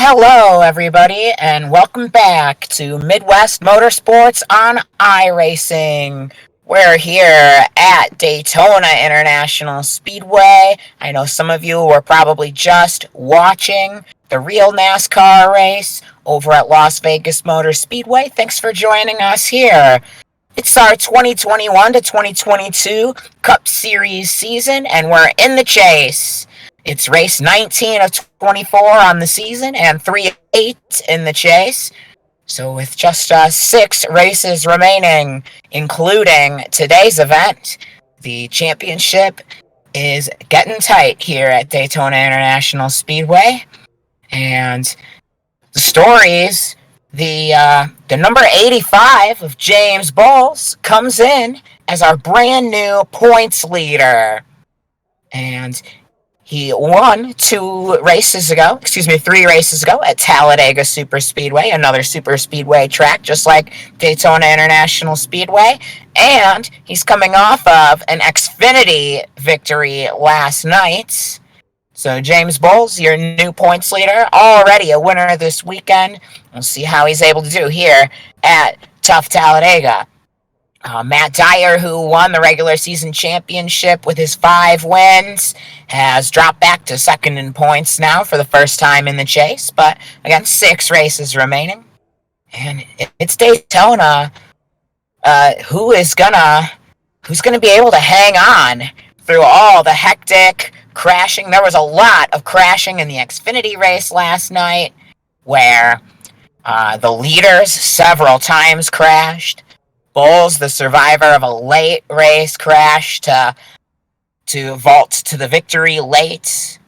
Hello, everybody, and welcome back to Midwest Motorsports on iRacing. We're here at Daytona International Speedway. I know some of you were probably just watching the real NASCAR race over at Las Vegas Motor Speedway. Thanks for joining us here. It's our 2021 to 2022 Cup Series season, and we're in the chase. It's race 19 of 24 on the season and 3-8 in the chase. So with just 6 races remaining, including today's event, the championship is getting tight here at Daytona International Speedway. And the stories, the number 85 of James Bowles comes in as our brand new points leader. And he won 3 races ago at Talladega Superspeedway, another superspeedway track, just like Daytona International Speedway. And he's coming off of an Xfinity victory last night. So James Bowles, your new points leader, already a winner this weekend. We'll see how he's able to do here at Tough Talladega. Matt Dyer, who won the regular season championship with his 5 wins, has dropped back to second in points now for the first time in the chase. But again, 6 races remaining, and it's Daytona. Who's gonna be able to hang on through all the hectic crashing? There was a lot of crashing in the Xfinity race last night, where the leaders several times crashed. Bowles, the survivor of a late race crash, to vault to the victory late.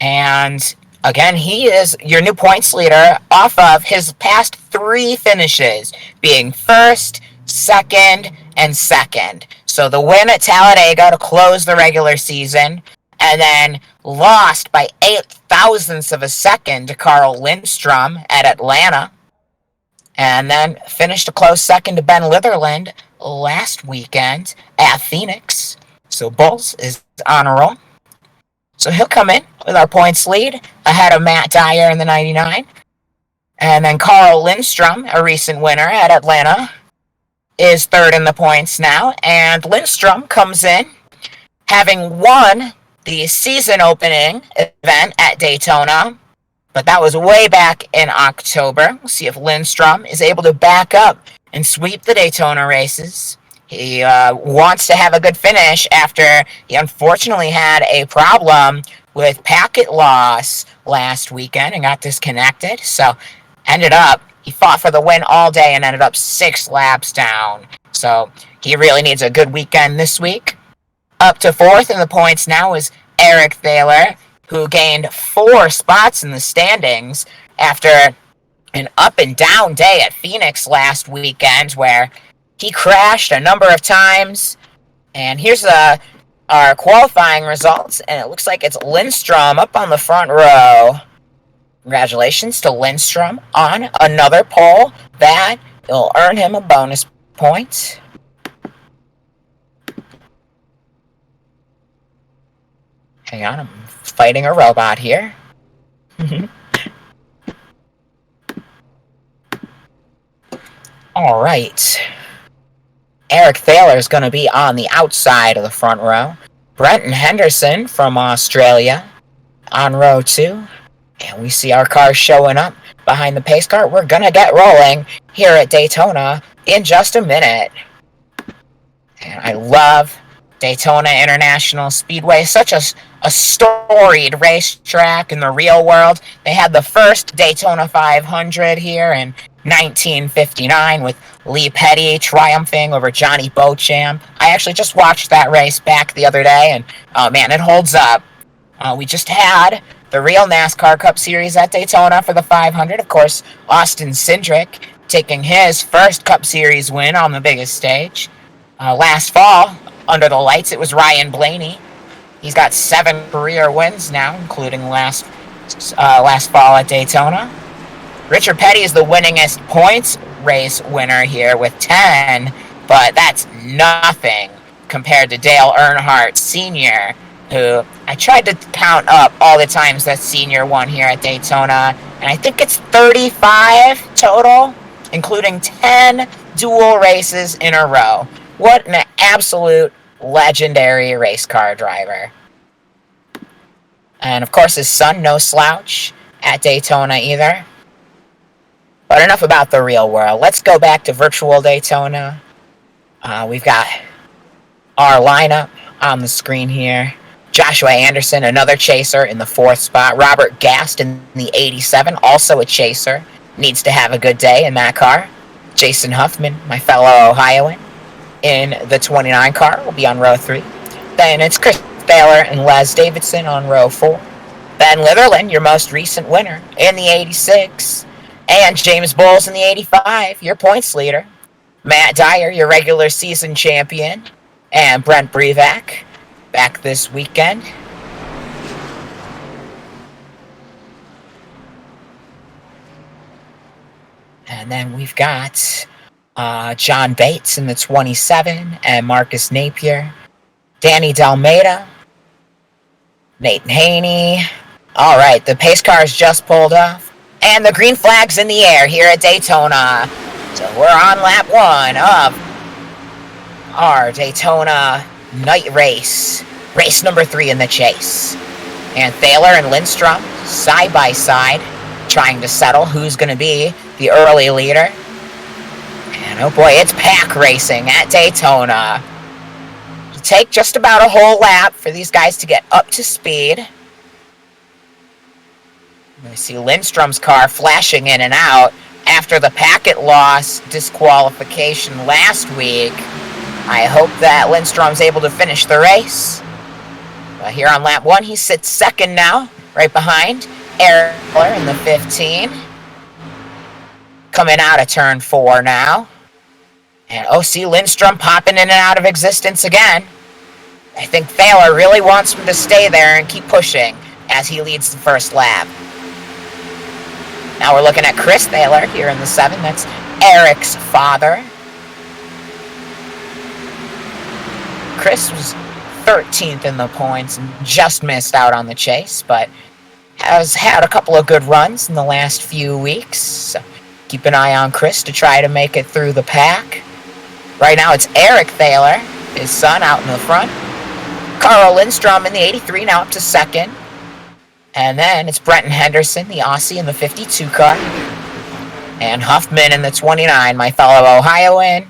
And again, he is your new points leader off of his past 3 finishes, being first, second, and second. So the win at Talladega to close the regular season, and then lost by 8 thousandths of a second to Carl Lindstrom at Atlanta. And then finished a close second to Ben Litherland last weekend at Phoenix. So Bowles is on a roll. So he'll come in with our points lead ahead of Matt Dyer in the 99. And then Carl Lindstrom, a recent winner at Atlanta, is third in the points now. And Lindstrom comes in having won the season opening event at Daytona. But that was way back in October. We'll see if Lindstrom is able to back up and sweep the Daytona races. He wants to have a good finish after he unfortunately had a problem with packet loss last weekend and got disconnected. So he fought for the win all day and ended up 6 laps down. So he really needs a good weekend this week. Up to 4th in the points now is Eric Thaler, who gained 4 spots in the standings after an up-and-down day at Phoenix last weekend, where he crashed a number of times. And here's our qualifying results, and it looks like it's Lindstrom up on the front row. Congratulations to Lindstrom on another pole. That will earn him a bonus point. Hang on, I'm fighting a robot here. All right. Eric Thaler is going to be on the outside of the front row. Brenton Henderson from Australia on row 2. And we see our car showing up behind the pace car. We're going to get rolling here at Daytona in just a minute. And I love Daytona International Speedway. Such a storied racetrack in the real world. They had the first Daytona 500 here in 1959 with Lee Petty triumphing over Johnny Beauchamp. I actually just watched that race back the other day, and oh man, it holds up. We just had the real NASCAR Cup Series at Daytona for the 500. Of course, Austin Cindric taking his first Cup Series win on the biggest stage. Last fall, under the lights, it was Ryan Blaney. He's got 7 career wins now, including last fall at Daytona. Richard Petty is the winningest points race winner here with 10, but that's nothing compared to Dale Earnhardt Sr., who I tried to count up all the times that Sr. won here at Daytona. And I think it's 35 total, including 10 dual races in a row. What an absolute legendary race car driver. And of course, his son, no slouch at Daytona either. But enough about the real world. Let's go back to virtual Daytona. We've got our lineup on the screen here. Joshua Anderson, another chaser in the 4th spot. Robert Gast in the 87, also a chaser. Needs to have a good day in that car. Jason Huffman, my fellow Ohioan, in the 29 car, will be on row 3. Then it's Chris Baylor and Les Davidson on row 4. Ben Litherland, your most recent winner, in the 86. And James Bowles in the 85, your points leader. Matt Dyer, your regular season champion. And Brent Brevac, back this weekend. And then we've got John Bates in the 27 and Marcus Napier. Danny Dalmeida, Nathan Haney. All right, the pace cars just pulled off. And the green flag's in the air here at Daytona. So we're on lap 1 of our Daytona night race. Race number 3 in the chase. And Thaler and Lindstrom side by side, trying to settle who's going to be the early leader. And oh boy, it's pack racing at Daytona. It'll take just about a whole lap for these guys to get up to speed. We see Lindstrom's car flashing in and out after the packet loss disqualification last week. I hope that Lindstrom's able to finish the race. Here on lap 1, he sits second now, right behind Eric Miller in the 15. Coming out of turn 4 now. And O.C. Lindstrom popping in and out of existence again. I think Thaler really wants him to stay there and keep pushing as he leads the first lap. Now we're looking at Chris Thaler here in the 7. That's Eric's father. Chris was 13th in the points and just missed out on the chase, but has had a couple of good runs in the last few weeks. So keep an eye on Chris to try to make it through the pack. Right now it's Eric Thaler, his son, out in the front. Carl Lindstrom in the 83, now up to second. And then it's Brenton Henderson, the Aussie, in the 52 car. And Huffman in the 29, my fellow Ohioan.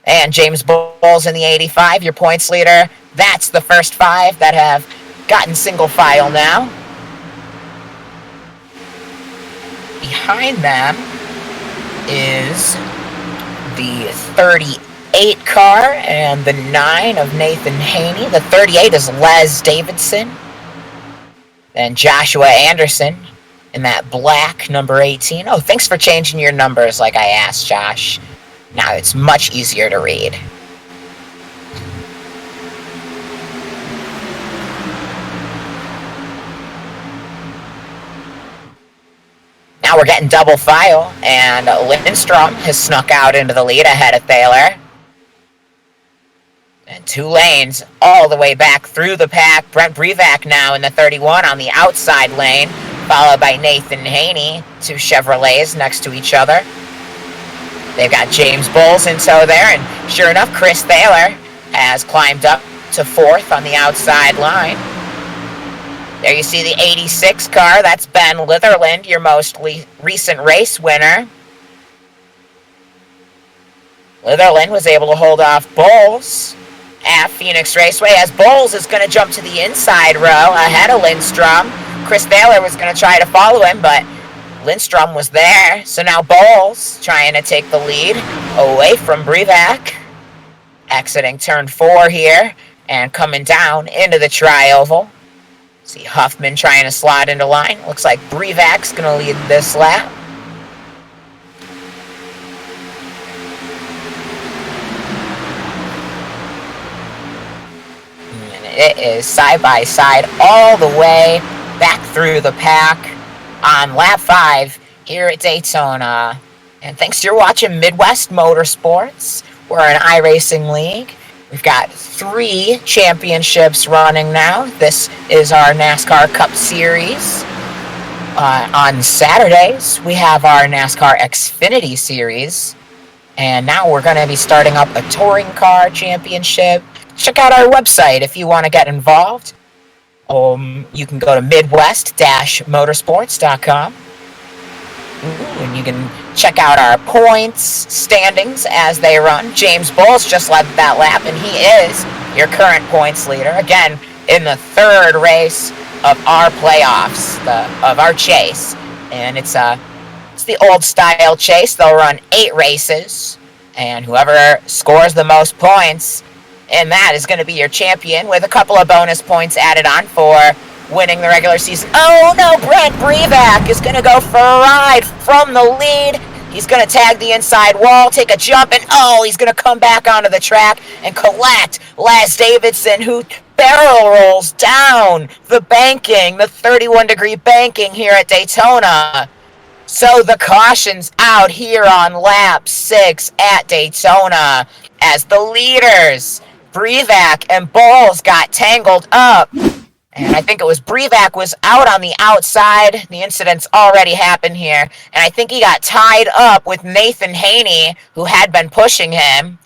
And James Bowles in the 85, your points leader. That's the first 5 that have gotten single file now. Behind them is the 38 car and the 9 of Nathan Haney. The 38 is Les Davidson. Then Joshua Anderson in that black number 18. Oh, thanks for changing your numbers like I asked, Josh. Now it's much easier to read. Now we're getting double file, and Lindstrom has snuck out into the lead ahead of Thaler. And 2 lanes all the way back through the pack. Brent Brevac now in the 31 on the outside lane, followed by Nathan Haney. 2 Chevrolets next to each other. They've got James Bowles in tow there, and sure enough, Chris Thaler has climbed up to 4th on the outside line. There you see the 86 car. That's Ben Litherland, your most recent race winner. Litherland was able to hold off Bowles at Phoenix Raceway, as Bowles is going to jump to the inside row ahead of Lindstrom. Chris Thaler was going to try to follow him, but Lindstrom was there. So now Bowles trying to take the lead away from Brevac. Exiting turn 4 here and coming down into the tri-oval. See Huffman trying to slide into line. Looks like Brevac's going to lead this lap. It is side by side all the way back through the pack on lap 5 here at Daytona. And thanks to your watching Midwest Motorsports. We're an iRacing league. We've got 3 championships running now. This is our NASCAR Cup Series. On Saturdays, we have our NASCAR Xfinity Series, and now we're going to be starting up a touring car championship. Check out our website if you want to get involved. You can go to midwest-motorsports.com, and you can check out our points standings as they run. James Bowles just led that lap, and he is your current points leader. Again, in the third race of our playoffs, of our chase. And it's the old style chase. They'll run 8 races, and whoever scores the most points in that is going to be your champion, with a couple of bonus points added on for winning the regular season. Oh no, Brent Brevac is going to go for a ride from the lead. He's going to tag the inside wall, take a jump, and he's going to come back onto the track and collect Laz Davidson, who barrel rolls down the banking, the 31-degree banking here at Daytona. So the caution's out here on lap 6 at Daytona as the leaders, Brevac and Bowles, got tangled up. And I think it was Brevac was out on the outside. The incident's already happened here. And I think he got tied up with Nathan Haney, who had been pushing him.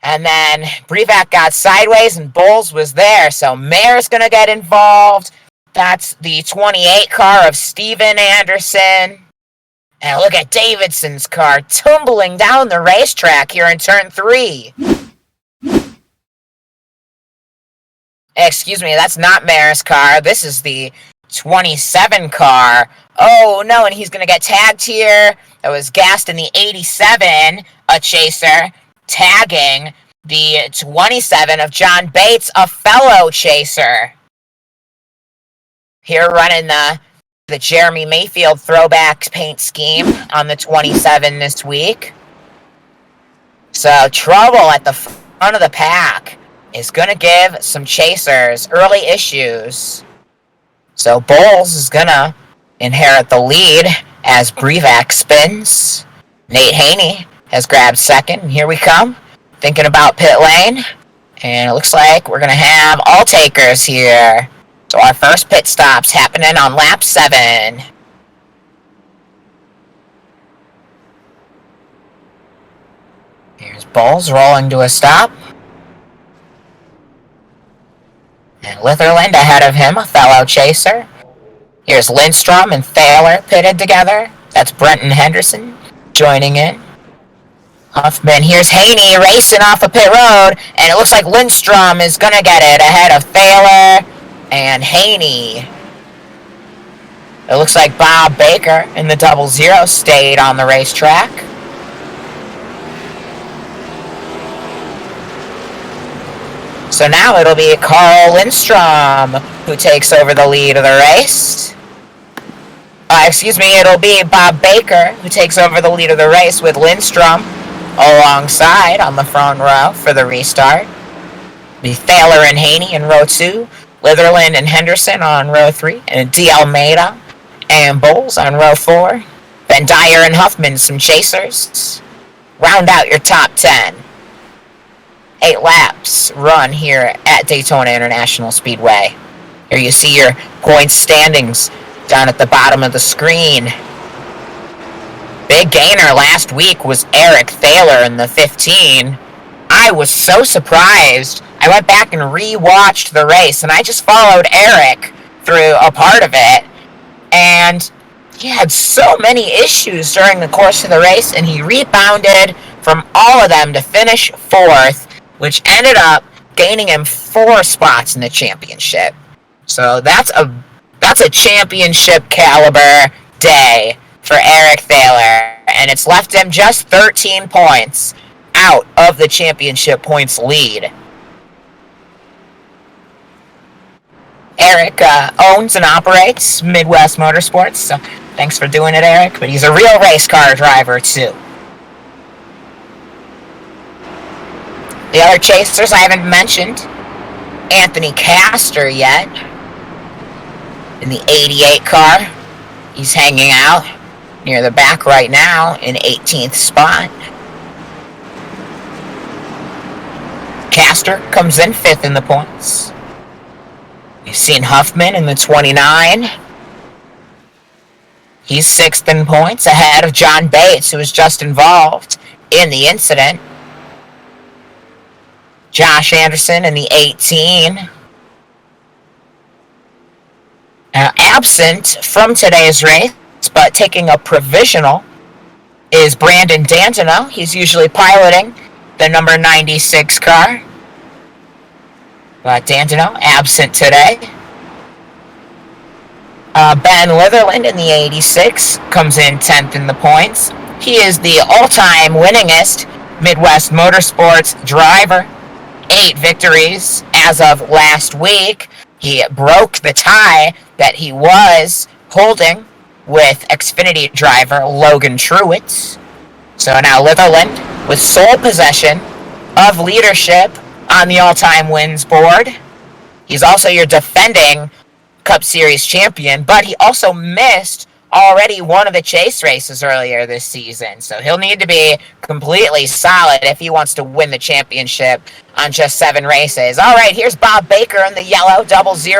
And then Brevac got sideways and Bowles was there. So Mayer's going to get involved. That's the 28 car of Steven Anderson. And look at Davidson's car tumbling down the racetrack here in turn 3. Excuse me, that's not Mayer's car. This is the 27 car. Oh no, and he's going to get tagged here. That was Gast in the 87, a chaser, tagging the 27 of John Bates, a fellow chaser. Here running the Jeremy Mayfield throwback paint scheme on the 27 this week. So trouble at the front of the pack is going to give some chasers early issues. So Bowles is going to inherit the lead as Brevac spins. Nate Haney has grabbed second, and here we come, thinking about pit lane. And it looks like we're going to have all takers here. So our first pit stop's happening on lap 7. Here's Bowles rolling to a stop. And Litherland ahead of him, a fellow chaser. Here's Lindstrom and Thaler pitted together. That's Brenton Henderson joining in. Huffman, here's Haney racing off of pit road. And it looks like Lindstrom is going to get it ahead of Thaler and Haney. It looks like Bob Baker in the 00 stayed on the racetrack. So now it'll be Carl Lindstrom who takes over the lead of the race. It'll be Bob Baker who takes over the lead of the race with Lindstrom alongside on the front row for the restart. It'll be Thaler and Haney in row 2, Litherland and Henderson on row 3, and D. Almeida and Bowles on row 4. Ben Dyer and Huffman, some chasers. Round out your top 10. 8 laps run here at Daytona International Speedway. Here you see your points standings down at the bottom of the screen. Big gainer last week was Eric Thaler in the 15. I was so surprised. I went back and re-watched the race, and I just followed Eric through a part of it. And he had so many issues during the course of the race, and he rebounded from all of them to finish 4th, which ended up gaining him 4 spots in the championship. So that's a championship caliber day for Eric Thaler, and it's left him just 13 points out of the championship points lead. Eric owns and operates Midwest Motorsports, so thanks for doing it, Eric, but he's a real race car driver too. The other chasers I haven't mentioned, Anthony Castor yet, in the 88 car. He's hanging out near the back right now in 18th spot. Castor comes in 5th in the points. You've seen Huffman in the 29. He's 6th in points, ahead of John Bates, who was just involved in the incident. Josh Anderson in the 18. Absent from today's race, but taking a provisional, is Brandon Dandino. He's usually piloting the number 96 car. But Dandino absent today. Ben Litherland in the 86 comes in 10th in the points. He is the all-time winningest Midwest Motorsports driver. 8 victories as of last week. He broke the tie that he was holding with Xfinity driver Logan Truitt. So now Litherland with sole possession of leadership on the all-time wins board. He's also your defending Cup Series champion, but he also missed already one of the chase races earlier this season. So he'll need to be completely solid if he wants to win the championship on just 7 races. All right, here's Bob Baker in the yellow 00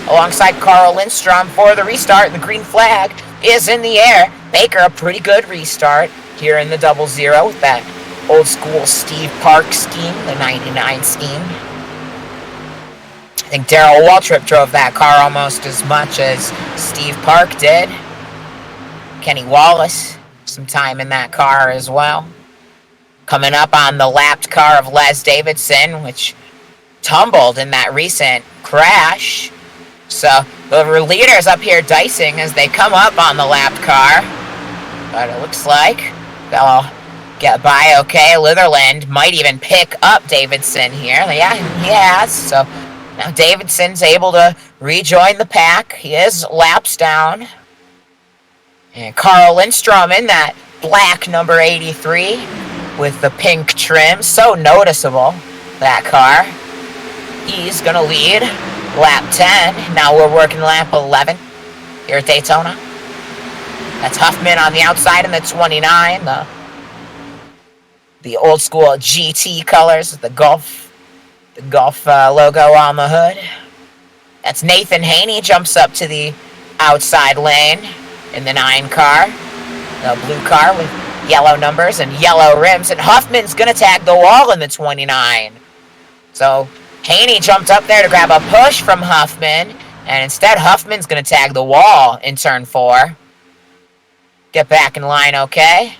alongside Carl Lindstrom for the restart. The green flag is in the air. Baker, a pretty good restart here in the 00 with that old school Steve Park scheme, the 99 scheme. I think Darrell Waltrip drove that car almost as much as Steve Park did. Kenny Wallace, some time in that car as well. Coming up on the lapped car of Les Davidson, which tumbled in that recent crash. So the leaders up here dicing as they come up on the lapped car. But it looks like they'll get by okay. Litherland might even pick up Davidson here. Yeah, he has. So now Davidson's able to rejoin the pack. He is laps down. And Carl Lindstrom in that black number 83 with the pink trim. So noticeable, that car. He's going to lead lap 10. Now we're working lap 11 here at Daytona. That's Huffman on the outside in the 29. The old school GT colors with the Gulf logo on the hood. That's Nathan Haney jumps up to the outside lane in the 9 car. The blue car with yellow numbers and yellow rims. And Huffman's going to tag the wall in the 29. So Haney jumped up there to grab a push from Huffman. And instead, Huffman's going to tag the wall in turn 4. Get back in line, okay?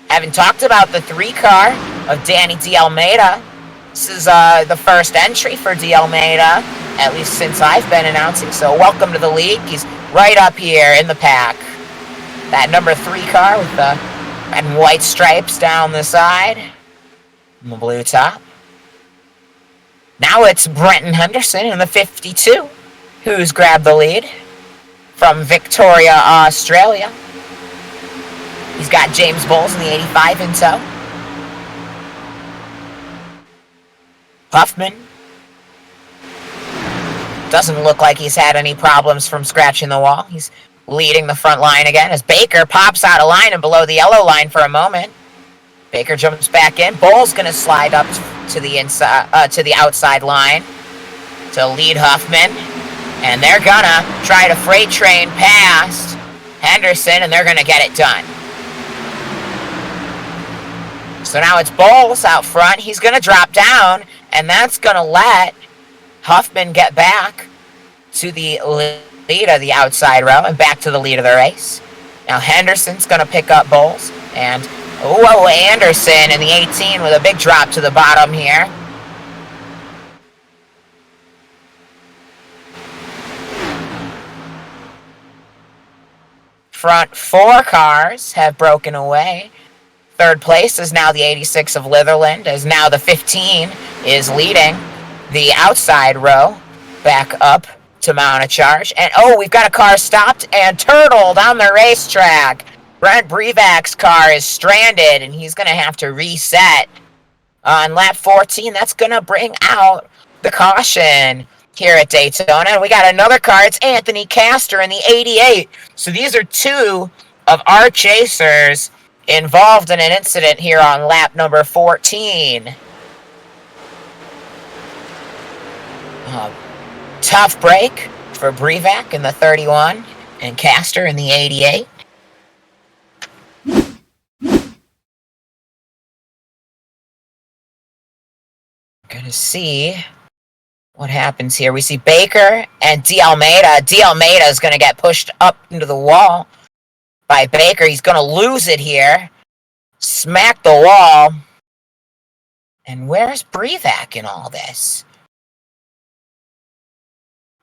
Haven't talked about the 3 car of Danny D'Almeida. This is the first entry for D'Almeida, at least since I've been announcing. So welcome to the league. He's right up here in the pack. That number 3 car with the red and white stripes down the side. And the blue top. Now it's Brenton Henderson in the 52, who's grabbed the lead from Victoria, Australia. He's got James Bowles in the 85 in tow. Huffman doesn't look like he's had any problems from scratching the wall. He's leading the front line again as Baker pops out of line and below the yellow line for a moment. Baker jumps back in. Bowles going to slide up to the inside, to the outside line to lead Huffman. And they're going to try to freight train past Henderson, and they're going to get it done. So now it's Bowles out front. He's going to drop down, and that's going to let Huffman get back to the lead of the outside row and back to the lead of the race. Now Henderson's going to pick up Bowles, and Anderson in the 18 with a big drop to the bottom here. Front 4 cars have broken away. Third place is now the 86 of Litherland, as now the 15 is leading the outside row back up to mount a charge. And we've got a car stopped and turtled on the racetrack. Brent Brevak's car is stranded, and he's going to have to reset on lap 14. That's going to bring out the caution here at Daytona. And we got another car. It's Anthony Castor in the 88. So these are 2 of our chasers involved in an incident here on lap number 14. Tough break for Brevak in the 31. and Caster in the 88. Gonna see what happens here. We see Baker and D'Almeida. D'Almeida is going to get pushed up into the wall by Baker. He's going to lose it here. Smack the wall. And where's Brevac in all this?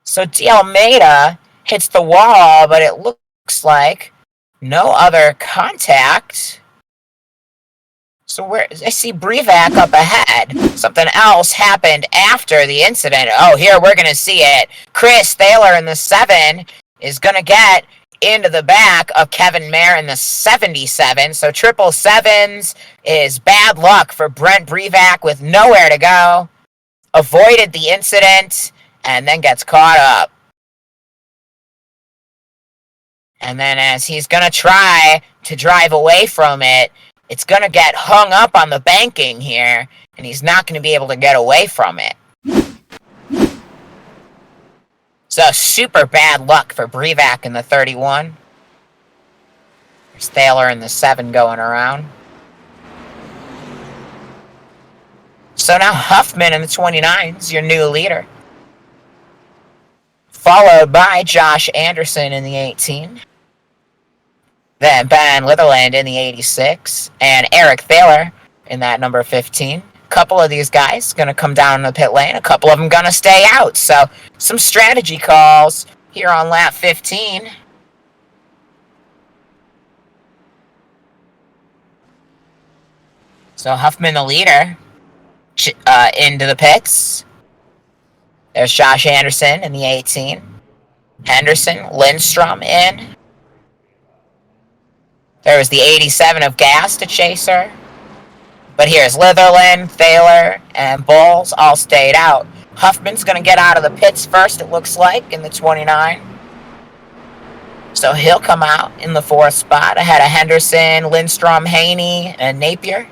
So D'Almeida hits the wall, but it looks like no other contact. So where I see Brevac up ahead. Something else happened after the incident. Oh, here we're going to see it. Chris Thaler in the 7 is going to get into the back of Kevin Mayer in the 77. So 777s is bad luck for Brent Brevac with nowhere to go. Avoided the incident and then gets caught up. And then as he's going to try to drive away from it, it's going to get hung up on the banking here, and he's not going to be able to get away from it. So super bad luck for Brevac in the 31. There's Thaler in the 7 going around. So now Huffman in the 29 is your new leader. Followed by Josh Anderson in the 18. Then Ben Litherland in the 86. And Eric Thaler in that number 15. A couple of these guys going to come down the pit lane. A couple of them going to stay out. So some strategy calls here on lap 15. So Huffman the leader into the pits. There's Josh Anderson in the 18. Henderson, Lindstrom in. There was the 87 of Gast, a chaser. But here's Litherland, Thaler, and Bowles all stayed out. Huffman's going to get out of the pits first, it looks like, in the 29. So he'll come out in the 4th spot ahead of Henderson, Lindstrom, Haney, and Napier.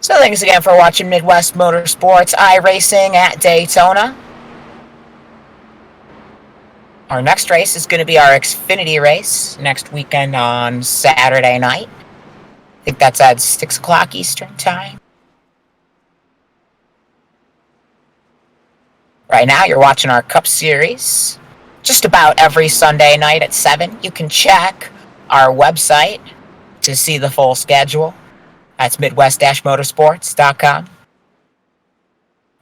So thanks again for watching Midwest Motorsports iRacing at Daytona. Our next race is going to be our Xfinity race next weekend on Saturday night. I think that's at 6 o'clock Eastern Time. Right now you're watching our Cup Series just about every Sunday night at 7. You can check our website to see the full schedule. That's midwest-motorsports.com.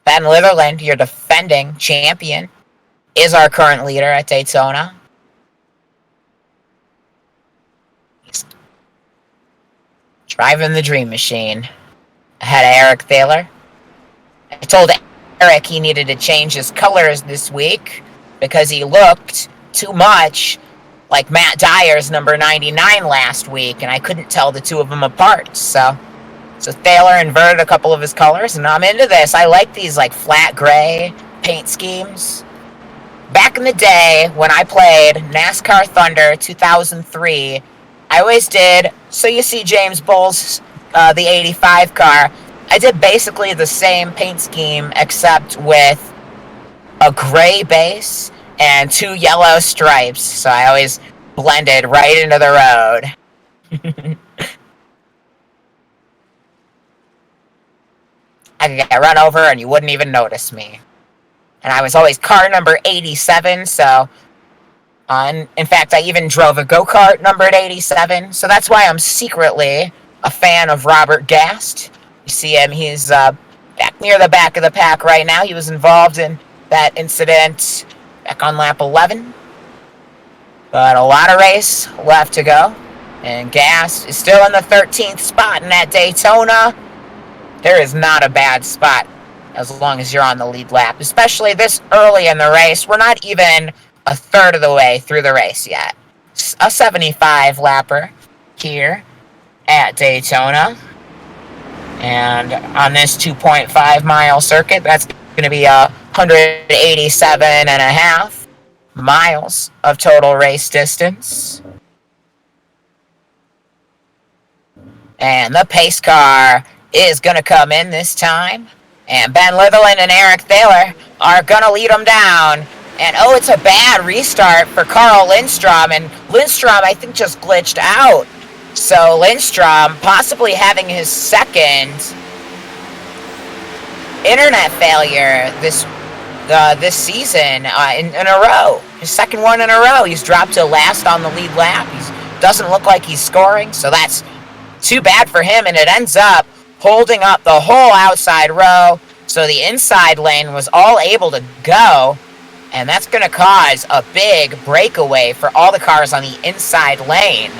Ben Litherland, your defending champion, is our current leader at Daytona. He's driving the Dream Machine ahead of Eric Thaler. I told Eric he needed to change his colors this week because he looked too much like Matt Dyer's number 99 last week, and I couldn't tell the two of them apart. So Thaler inverted a couple of his colors, and I'm into this. I like these like flat gray paint schemes. Back in the day when I played NASCAR Thunder 2003, I always did, so you see James Bowles, the 85 car, I did basically the same paint scheme except with a gray base and 2 yellow stripes. So I always blended right into the road. I could get run over and you wouldn't even notice me. And I was always car number 87, so... in fact, I even drove a go-kart numbered 87, so that's why I'm secretly a fan of Robert Gast. You see him, he's back near the back of the pack right now. He was involved in that incident back on lap 11. But a lot of race left to go. And Gast is still in the 13th spot in that Daytona. There is not a bad spot as long as you're on the lead lap, especially this early in the race. We're not even a third of the way through the race yet. a 75 lapper here at Daytona. And on this 2.5 mile circuit, that's going to be 187 and a half miles of total race distance. And the pace car is going to come in this time. And Ben Litherland and Eric Thaler are going to lead them down. And oh, it's a bad restart for Carl Lindstrom. And Lindstrom, I think, just glitched out. So Lindstrom possibly having his second internet failure this season in a row. His second one in a row. He's dropped to last on the lead lap. He doesn't look like he's scoring, so that's too bad for him. And it ends up holding up the whole outside row, so the inside lane was all able to go, and that's going to cause a big breakaway for all the cars on the inside lane.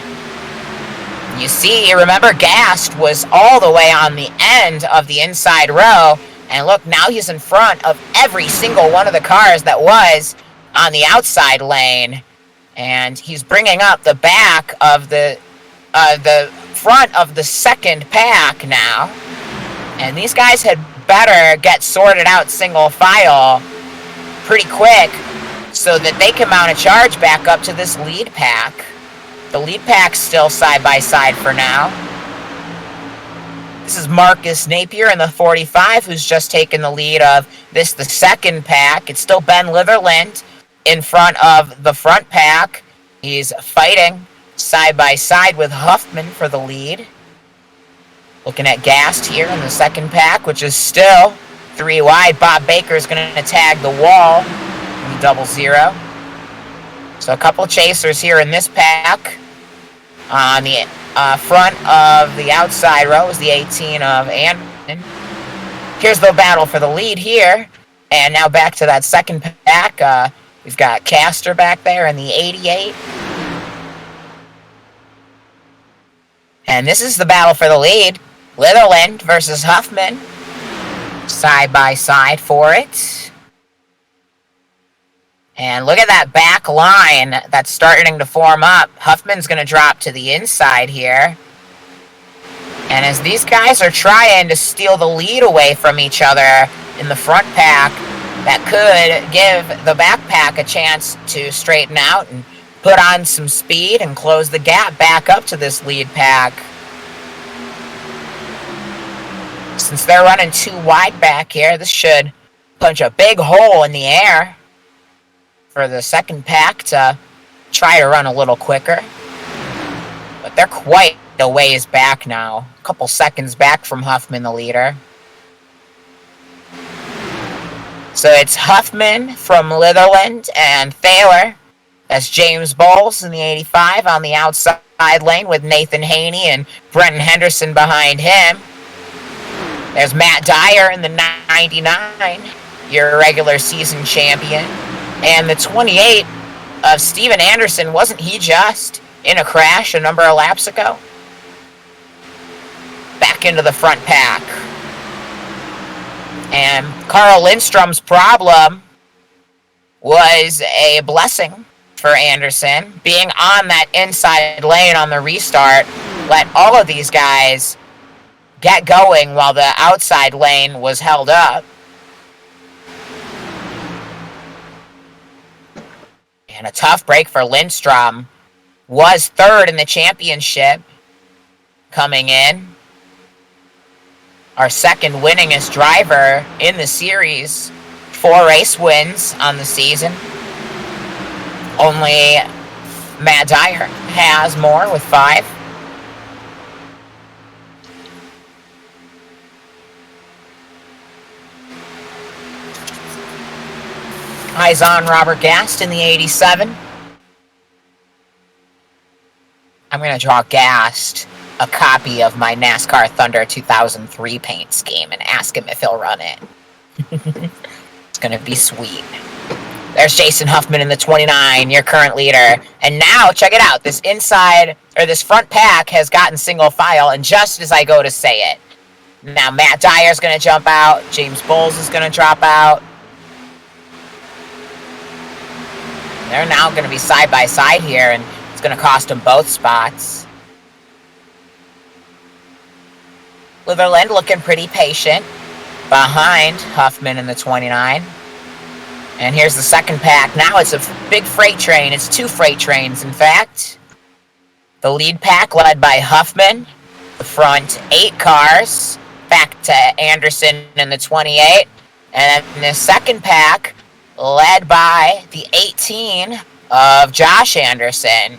You see, remember, Gast was all the way on the end of the inside row, and look, now he's in front of every single one of the cars that was on the outside lane, and he's bringing up the back of the front of the second pack now, and these guys had better get sorted out single file pretty quick so that they can mount a charge back up to this lead pack. The lead pack's still side by side for now. This is Marcus Napier in the 45, who's just taken the lead of the second pack. It's still Ben Litherland in front of the front pack. He's fighting side by side with Huffman for the lead. Looking at Gast here in the second pack, which is still 3 wide. Bob Baker's going to tag the wall in the 00. So a couple chasers here in this pack. On the front of the outside row is the 18 of Anderson. Here's the battle for the lead here. And now back to that second pack. We've got Castor back there in the 88. And this is the battle for the lead. Litherland versus Huffman. Side by side for it. And look at that back line that's starting to form up. Huffman's going to drop to the inside here. And as these guys are trying to steal the lead away from each other in the front pack, that could give the back pack a chance to straighten out and put on some speed and close the gap back up to this lead pack. Since they're running 2 wide back here, this should punch a big hole in the air for the second pack to try to run a little quicker. But they're quite a ways back now. A couple seconds back from Huffman, the leader. So it's Huffman from Litherland and Thaler. That's James Bowles in the 85 on the outside lane with Nathan Haney and Brenton Henderson behind him. There's Matt Dyer in the 99, your regular season champion. And the 28 of Steven Anderson, wasn't he just in a crash a number of laps ago? Back into the front pack. And Carl Lindstrom's problem was a blessing for Anderson. Being on that inside lane on the restart let all of these guys get going while the outside lane was held up. And a tough break for Lindstrom. Was third in the championship coming in. Our second winningest driver in the series. 4 race wins on the season. Only Matt Dyer has more with 5. Eyes on Robert Gast in the 87. I'm going to draw Gast a copy of my NASCAR Thunder 2003 paint scheme and ask him if he'll run it. It's going to be sweet. There's Jason Huffman in the 29, your current leader. And now, check it out. This front pack has gotten single file, and just as I go to say it, now Matt Dyer's going to jump out. James Bowles is going to drop out. They're now going to be side by side here, and it's going to cost him both spots. Litherland looking pretty patient behind Huffman in the 29. And here's the second pack. Now it's a big freight train. It's 2 freight trains, in fact. The lead pack led by Huffman. The front 8 cars back to Anderson in the 28. And then the second pack led by the 18 of Josh Anderson.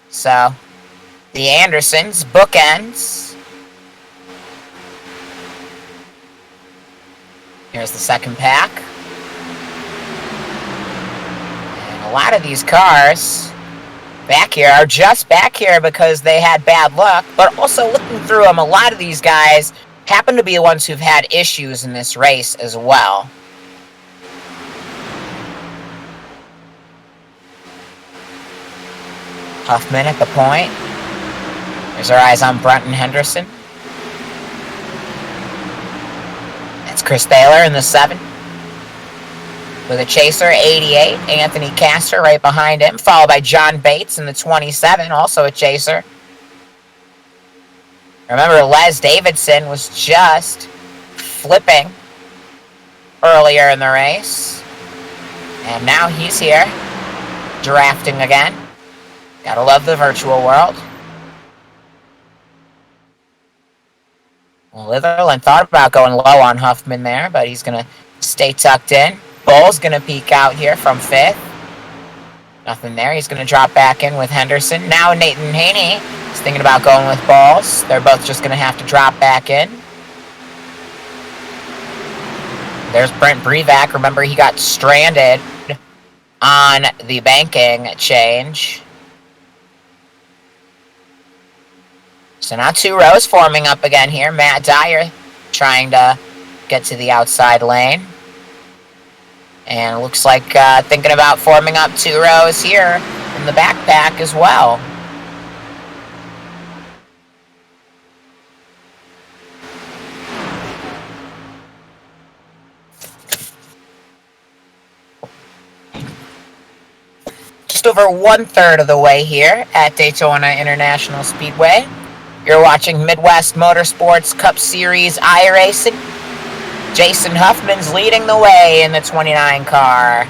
So the Andersons bookends. Here's the second pack. And a lot of these cars back here are just back here because they had bad luck, but also looking through them, a lot of these guys happen to be the ones who've had issues in this race as well. Huffman at the point. There's our eyes on Brunton Henderson. That's Chris Thaler in the 7. With a chaser, 88, Anthony Castor right behind him, followed by John Bates in the 27, also a chaser. Remember, Les Davidson was just flipping earlier in the race. And now he's here, drafting again. Gotta love the virtual world. Well, Litherland thought about going low on Huffman there, but he's going to stay tucked in. Bull's going to peek out here from 5th. Nothing there. He's going to drop back in with Henderson. Now Nathan Haney is thinking about going with Balls. They're both just going to have to drop back in. There's Brent Brevac. Remember, he got stranded on the banking change. So now 2 rows forming up again here. Matt Dyer trying to get to the outside lane. And it looks like thinking about forming up 2 rows here in the backpack as well. Just over 1/3 of the way here at Daytona International Speedway. You're watching Midwest Motorsports Cup Series iRacing. Jason Huffman's leading the way in the 29 car.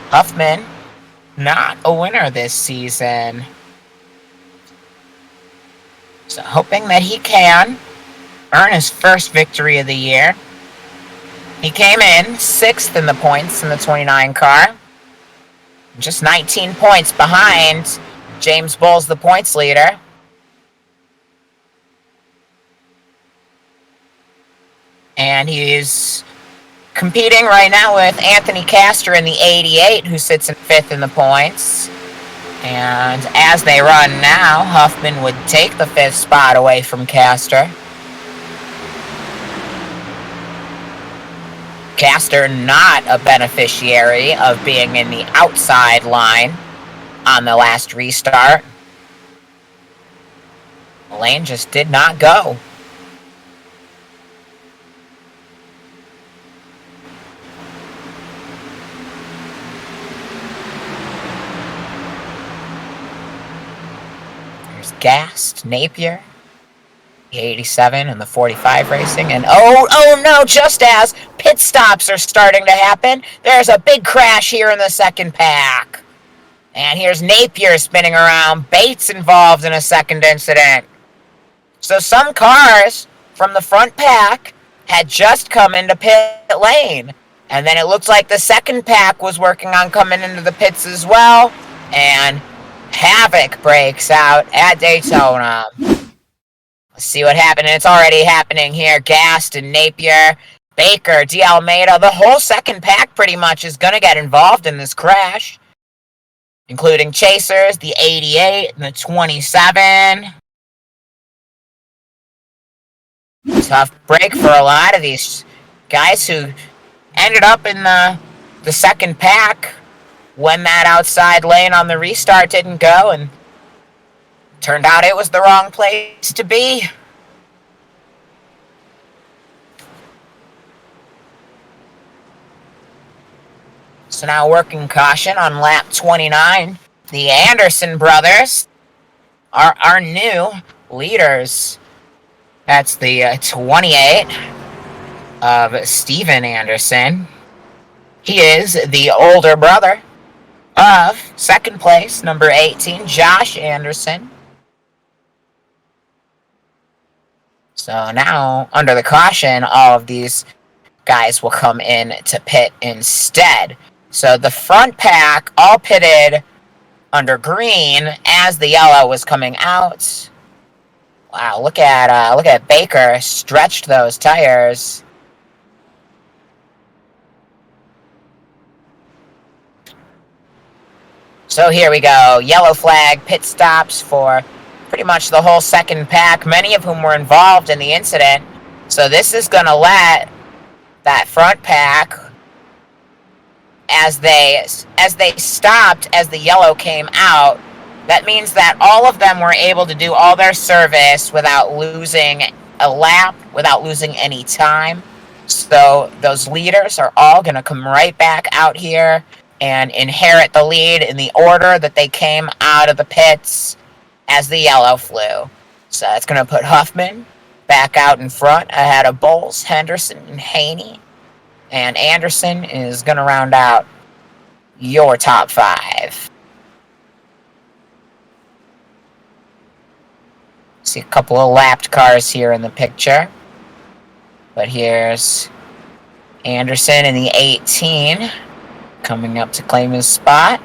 Huffman, not a winner this season. So hoping that he can earn his first victory of the year. He came in 6th in the points in the 29 car. Just 19 points behind James Bowles, the points leader. And he's competing right now with Anthony Castor in the 88, who sits in 5th in the points. And as they run now, Huffman would take the 5th spot away from Castor. Castor not a beneficiary of being in the outside line on the last restart. The lane just did not go. There's Gast, Napier, the 87 and the 45 racing. And oh no, just as pit stops are starting to happen, there's a big crash here in the second pack. And here's Napier spinning around. Bates involved in a second incident. So some cars from the front pack had just come into pit lane. And then it looked like the second pack was working on coming into the pits as well. And havoc breaks out at Daytona. Let's see what happened. And it's already happening here. Gast and Napier, Baker, D'Almeida. The whole second pack pretty much is going to get involved in this crash. Including chasers, the 88 and the 27. Tough break for a lot of these guys who ended up in the second pack when that outside lane on the restart didn't go, and turned out it was the wrong place to be. So now working caution on lap 29. The Anderson brothers are our new leaders. That's the 28 of Steven Anderson. He is the older brother of second place, number 18, Josh Anderson. So now, under the caution, all of these guys will come in to pit instead. So the front pack all pitted under green as the yellow was coming out. Wow, look at Baker stretched those tires. So here we go. Yellow flag pit stops for pretty much the whole second pack, many of whom were involved in the incident. So this is going to let that front pack, as they stopped as the yellow came out, that means that all of them were able to do all their service without losing a lap, without losing any time. So those leaders are all going to come right back out here and inherit the lead in the order that they came out of the pits as the yellow flew. So that's going to put Huffman back out in front ahead of Bowles, Henderson, and Haney. And Anderson is going to round out your top five. See a couple of lapped cars here in the picture. But here's Anderson in the 18 coming up to claim his spot.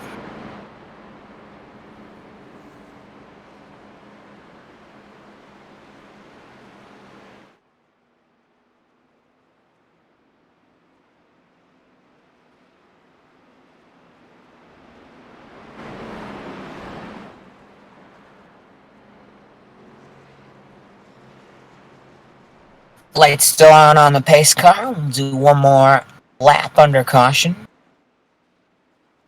Lights still on the pace car. We'll do one more lap under caution.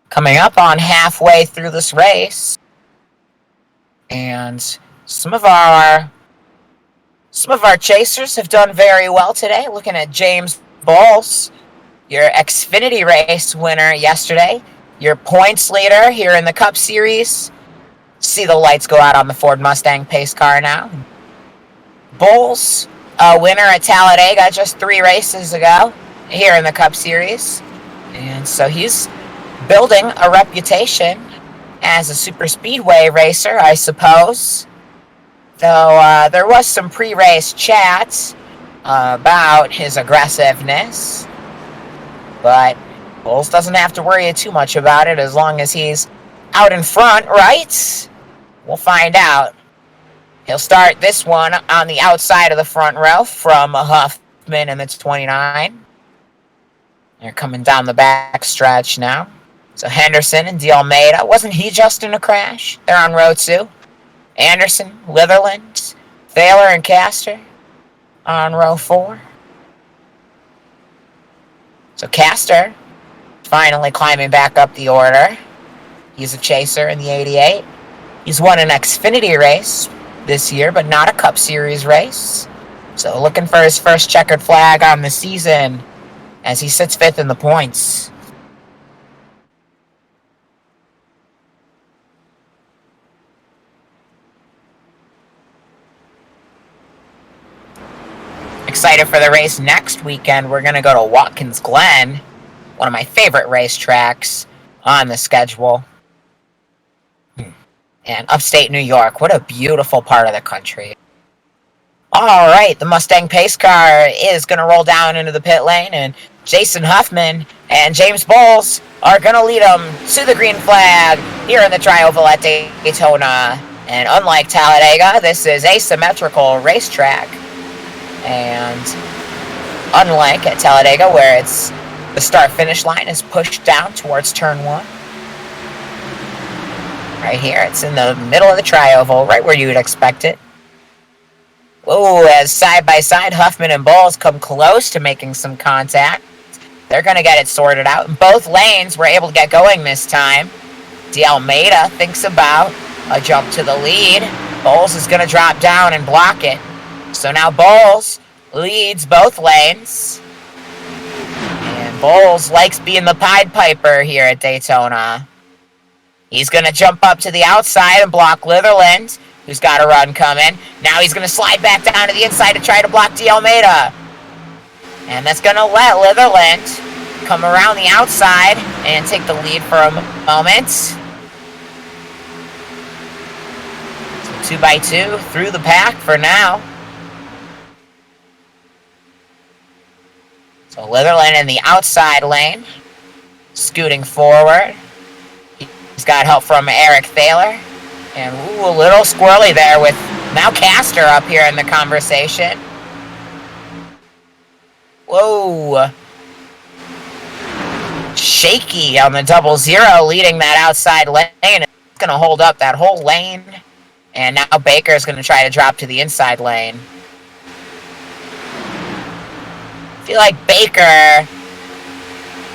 Coming up on halfway through this race. And some of our chasers have done very well today. Looking at James Bowles, your Xfinity race winner yesterday, your points leader here in the Cup Series. See the lights go out on the Ford Mustang pace car now. Bowles, a winner at Talladega just 3 races ago here in the Cup Series. And so he's building a reputation as a super speedway racer, I suppose. Though there was some pre-race chat about his aggressiveness. But Bowles doesn't have to worry too much about it as long as he's out in front, right? We'll find out. He'll start this one on the outside of the front row from Huffman and it's 29. They're coming down the back stretch now. So Henderson and D'Almeida. Wasn't he just in a crash? They're on row 2. Anderson, Litherland, Thaler, and Castor on row 4. So Castor finally climbing back up the order. He's a chaser in the 88. He's won an Xfinity race this year, but not a Cup Series race. So looking for his first checkered flag on the season as he sits 5th in the points. Excited for the race next weekend. We're going to go to Watkins Glen, one of my favorite racetracks on the schedule. And upstate New York, what a beautiful part of the country. All right, the Mustang pace car is going to roll down into the pit lane, and Jason Huffman and James Bowles are going to lead them to the green flag here in the Tri-Oval at Daytona. And unlike Talladega, this is a symmetrical racetrack. And unlike at Talladega, where it's the start-finish line is pushed down towards turn 1. Right here, it's in the middle of the Tri-Oval, right where you would expect it. Whoa, as side by side, Huffman and Bowles come close to making some contact. They're going to get it sorted out. Both lanes were able to get going this time. D'Almeida thinks about a jump to the lead. Bowles is going to drop down and block it. So now Bowles leads both lanes. And Bowles likes being the Pied Piper here at Daytona. He's going to jump up to the outside and block Litherland, who's got a run coming. Now he's going to slide back down to the inside to try to block D'Almeida. And that's going to let Litherland come around the outside and take the lead for a moment. So 2x2 through the pack for now. So Litherland in the outside lane, scooting forward. He's got help from Eric Thaler. And ooh, a little squirrely there with now Castor up here in the conversation. Whoa. Shaky on the 0-0, leading that outside lane. It's going to hold up that whole lane. And now Baker's going to try to drop to the inside lane. I feel like Baker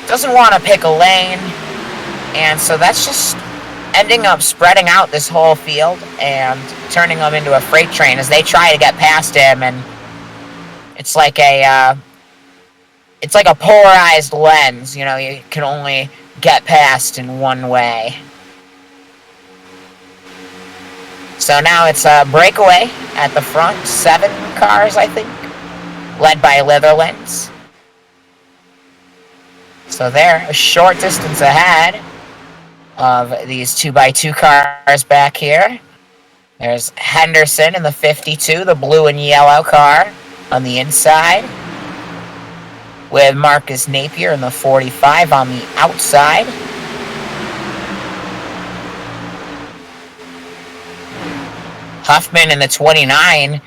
doesn't want to pick a lane. And so that's just ending up spreading out this whole field and turning them into a freight train as they try to get past him. And it's like a polarized lens. You know, you can only get past in one way. So now it's a breakaway at the front. 7 cars, I think, led by Litherlands. So they're a short distance ahead of these 2x2 cars back here. There's Henderson in the 52, the blue and yellow car on the inside, with Marcus Napier in the 45 on the outside. Huffman in the 29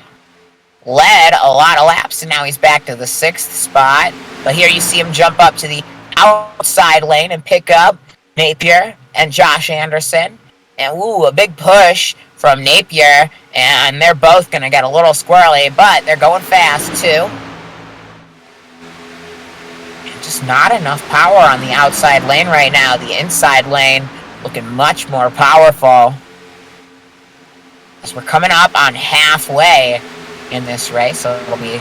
led a lot of laps, and now he's back to the 6th spot. But here you see him jump up to the outside lane and pick up Napier and Josh Anderson. And ooh, a big push from Napier, and they're both going to get a little squirrely, but they're going fast too. Just not enough power on the outside lane right now. The inside lane looking much more powerful. As we're coming up on halfway in this race, so it'll be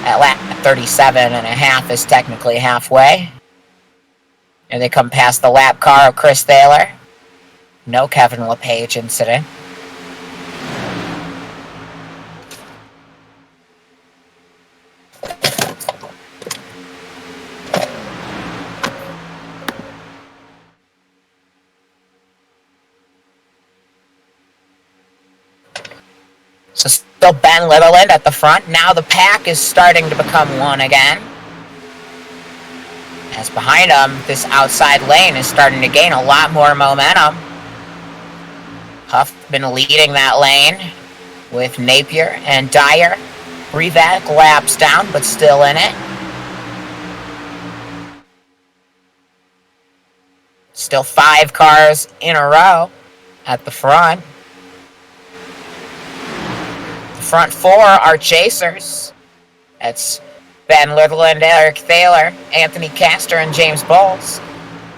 at lap 37 and a half is technically halfway. And they come past the lap car of Chris Thaler. No Kevin LePage incident. So still Ben Litherland at the front. Now the pack is starting to become one again. As behind him, this outside lane is starting to gain a lot more momentum. Huffman leading that lane with Napier and Dyer. Brevak laps down, but still in it. Still 5 cars in a row at the front. The front 4 are chasers. That's Ben Litherland, Eric Thaler, Anthony Castor, and James Bowles.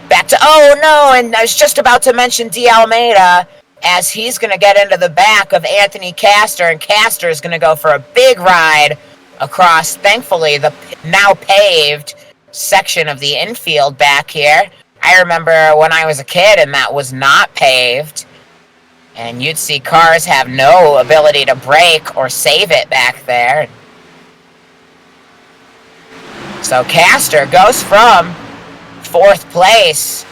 Back to, oh no, and I was just about to mention D'Almeida, as he's going to get into the back of Anthony Castor, and Castor is going to go for a big ride across, thankfully, the now paved section of the infield back here. I remember when I was a kid and that was not paved, and you'd see cars have no ability to brake or save it back there. So Castor goes from 4th place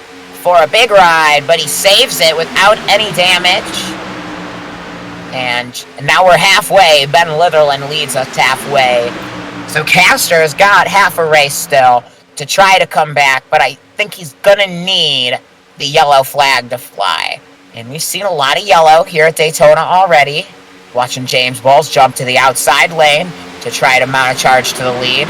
for a big ride, but he saves it without any damage. And now we're halfway. Ben Litherland leads us halfway. So Castor's got half a race still to try to come back, but I think he's gonna need the yellow flag to fly. And we've seen a lot of yellow here at Daytona already. Watching James Bowles jump to the outside lane to try to mount a charge to the lead.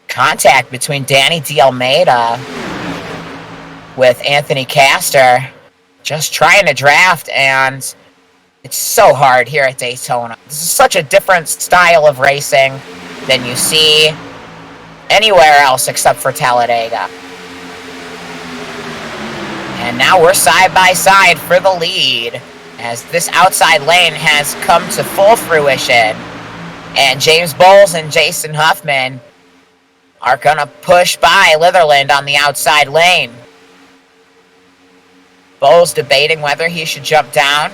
Contact between Danny D'Almeida with Anthony Castor, just trying to draft, and it's so hard here at Daytona. This is such a different style of racing than you see anywhere else except for Talladega. And now we're side by side for the lead, as this outside lane has come to full fruition. And James Bowles and Jason Huffman are going to push by Litherland on the outside lane. Bowles debating whether he should jump down.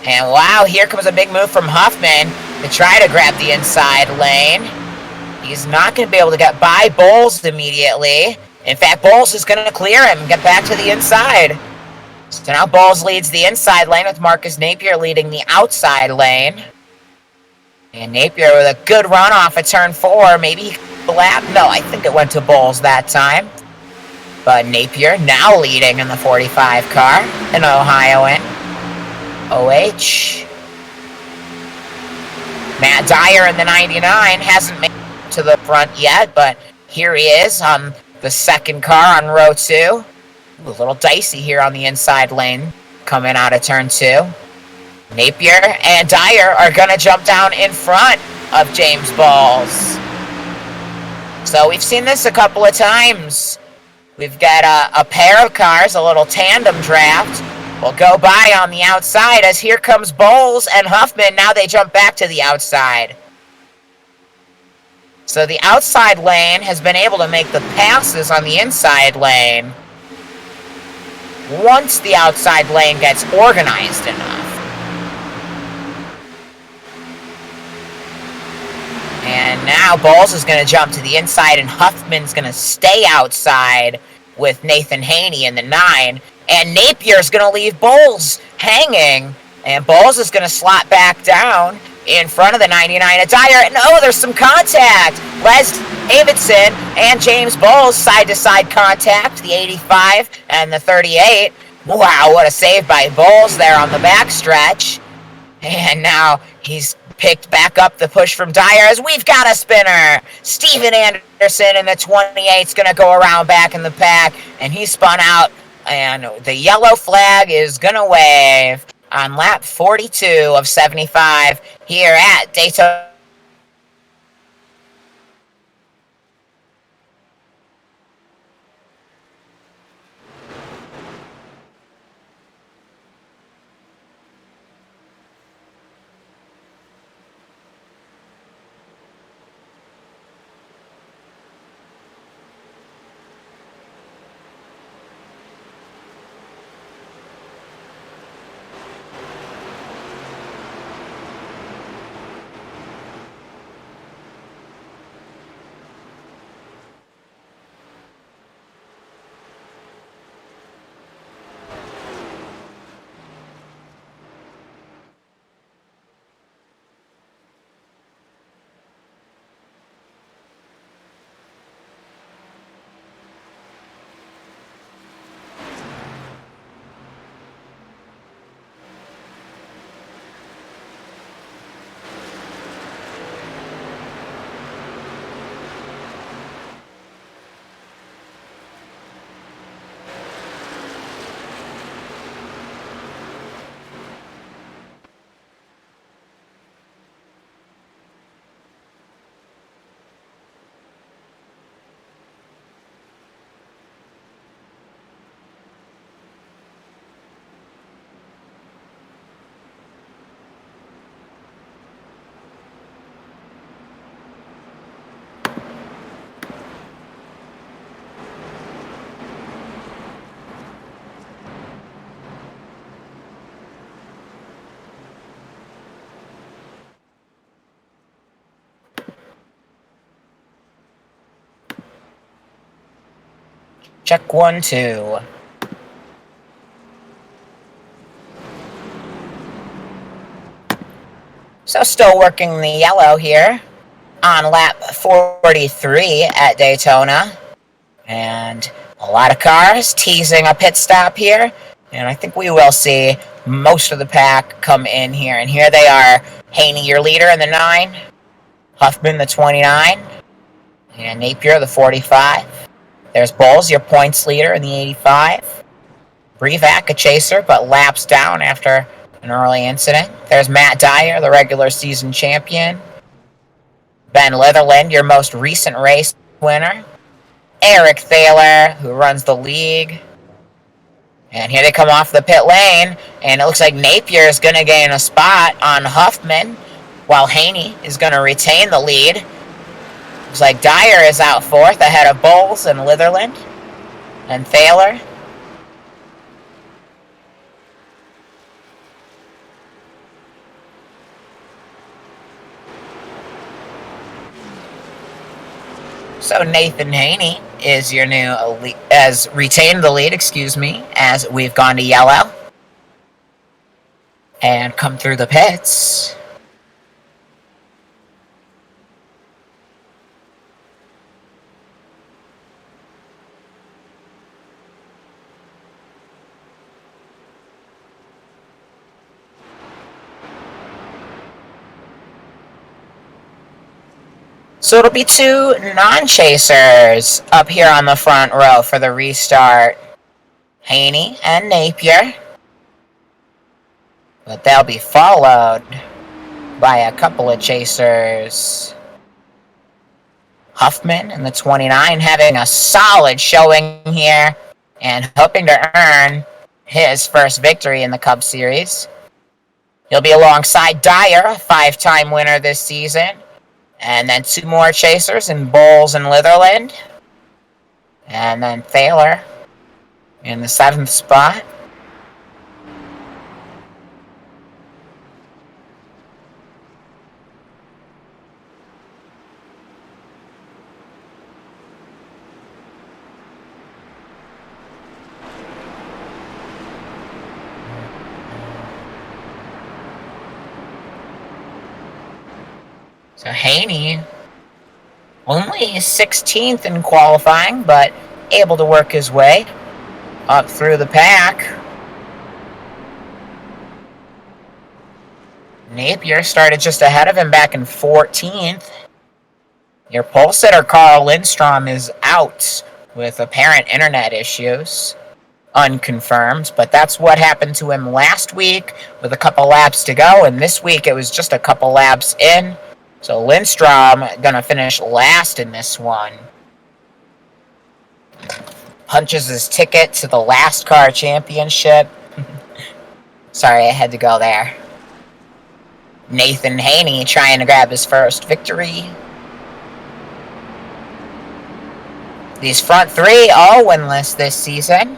And wow, here comes a big move from Huffman to try to grab the inside lane. He's not going to be able to get by Bowles immediately. In fact, Bowles is going to clear him and get back to the inside. So now Bowles leads the inside lane with Marcus Napier leading the outside lane. And Napier with a good run off at turn 4. Maybe he could lap. No, I think it went to Bowles that time. But Napier now leading in the 45 car. An Ohioan. OH. Matt Dyer in the 99 hasn't made it to the front yet, but here he is on the second car on row 2. Ooh, a little dicey here on the inside lane coming out of turn 2. Napier and Dyer are going to jump down in front of James Bowles. So we've seen this a couple of times. We've got a pair of cars, a little tandem draft. Will go by on the outside as here comes Bowles and Huffman. Now they jump back to the outside. So the outside lane has been able to make the passes on the inside lane once the outside lane gets organized enough. And now Bowles is going to jump to the inside and Huffman's going to stay outside with Nathan Haney in the 9. And Napier's going to leave Bowles hanging. And Bowles is going to slot back down in front of the 99 of Dyer. And oh, there's some contact. Les Davidson and James Bowles side-to-side contact. The 85 and the 38. Wow, what a save by Bowles there on the backstretch. And now he's picked back up the push from Dyer as we've got a spinner. Steven Anderson in the 28 is going to go around back in the pack. And he spun out. And the yellow flag is going to wave on lap 42 of 75 here at Daytona. Check 1, 2. So still working the yellow here on lap 43 at Daytona. And a lot of cars teasing a pit stop here. And I think we will see most of the pack come in here. And here they are. Haney, your leader in the 9. Huffman, the 29. And Napier, the 45. There's Bowles, your points leader in the 85. Brevac, a chaser, but laps down after an early incident. There's Matt Dyer, the regular season champion. Ben Litherland, your most recent race winner. Eric Thaler, who runs the league. And here they come off the pit lane, and it looks like Napier is going to gain a spot on Huffman. while Haney is going to retain the lead. Looks like Dyer is out fourth ahead of Bowles and Litherland and Thaler. So Nathan Haney is your new elite, has retained the lead, as we've gone to yellow and come through the pits. So it'll be two non-chasers up here on the front row for the restart. Haney and Napier. But they'll be followed by a couple of chasers. Huffman in the 29 having a solid showing here and hoping to earn his first victory in the Cup Series. He'll be alongside Dyer, a 5-time winner this season. And then two more chasers in Bowles and Litherland. And then Thaler in the 7th spot. So Haney, only 16th in qualifying, but able to work his way up through the pack. Napier started just ahead of him back in 14th. Your pole sitter, Carl Lindstrom, is out with apparent internet issues. Unconfirmed, but that's what happened to him last week with a couple laps to go, and this week it was just a couple laps in. So Lindstrom gonna finish last in this one. Punches his ticket to the last car championship. Sorry, I had to go there. Nathan Haney trying to grab his first victory. These front three all winless this season.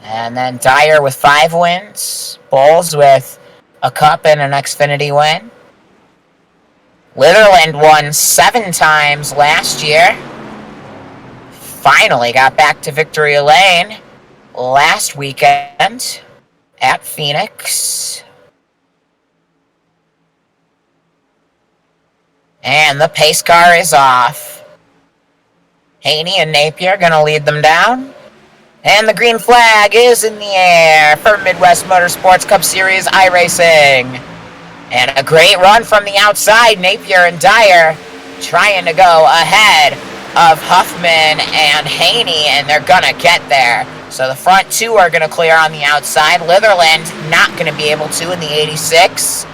And then Dyer with 5 wins. Bowles with a Cup and an Xfinity win. Litherland won 7 times last year. Finally got back to victory lane last weekend at Phoenix. And the pace car is off. Haney and Napier going to lead them down. And the green flag is in the air for Midwest Motorsports Cup Series iRacing. And a great run from the outside. Napier and Dyer trying to go ahead of Huffman and Haney, and they're going to get there. So the front two are going to clear on the outside. Litherland not going to be able to in the 86.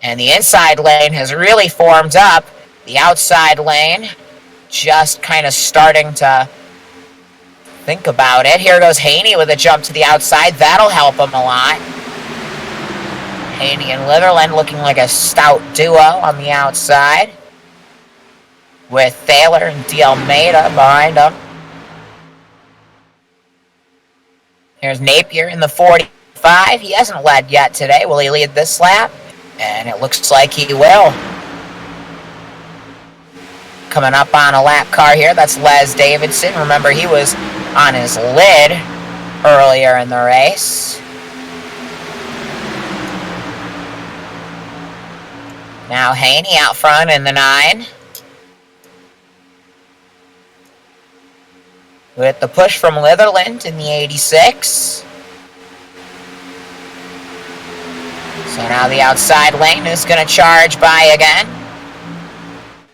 And the inside lane has really formed up. The outside lane just kind of starting to think about it. Here goes Haney with a jump to the outside. That'll help him a lot. Haney and Litherland looking like a stout duo on the outside, with Thaler and D'Almeida behind them. Here's Napier in the 45. He hasn't led yet today. Will he lead this lap? And it looks like he will. Coming up on a lap car here, that's Les Davidson. Remember, he was on his lid earlier in the race. Now Haney out front in the 9. With the push from Litherland in the 86. So now the outside lane is going to charge by again.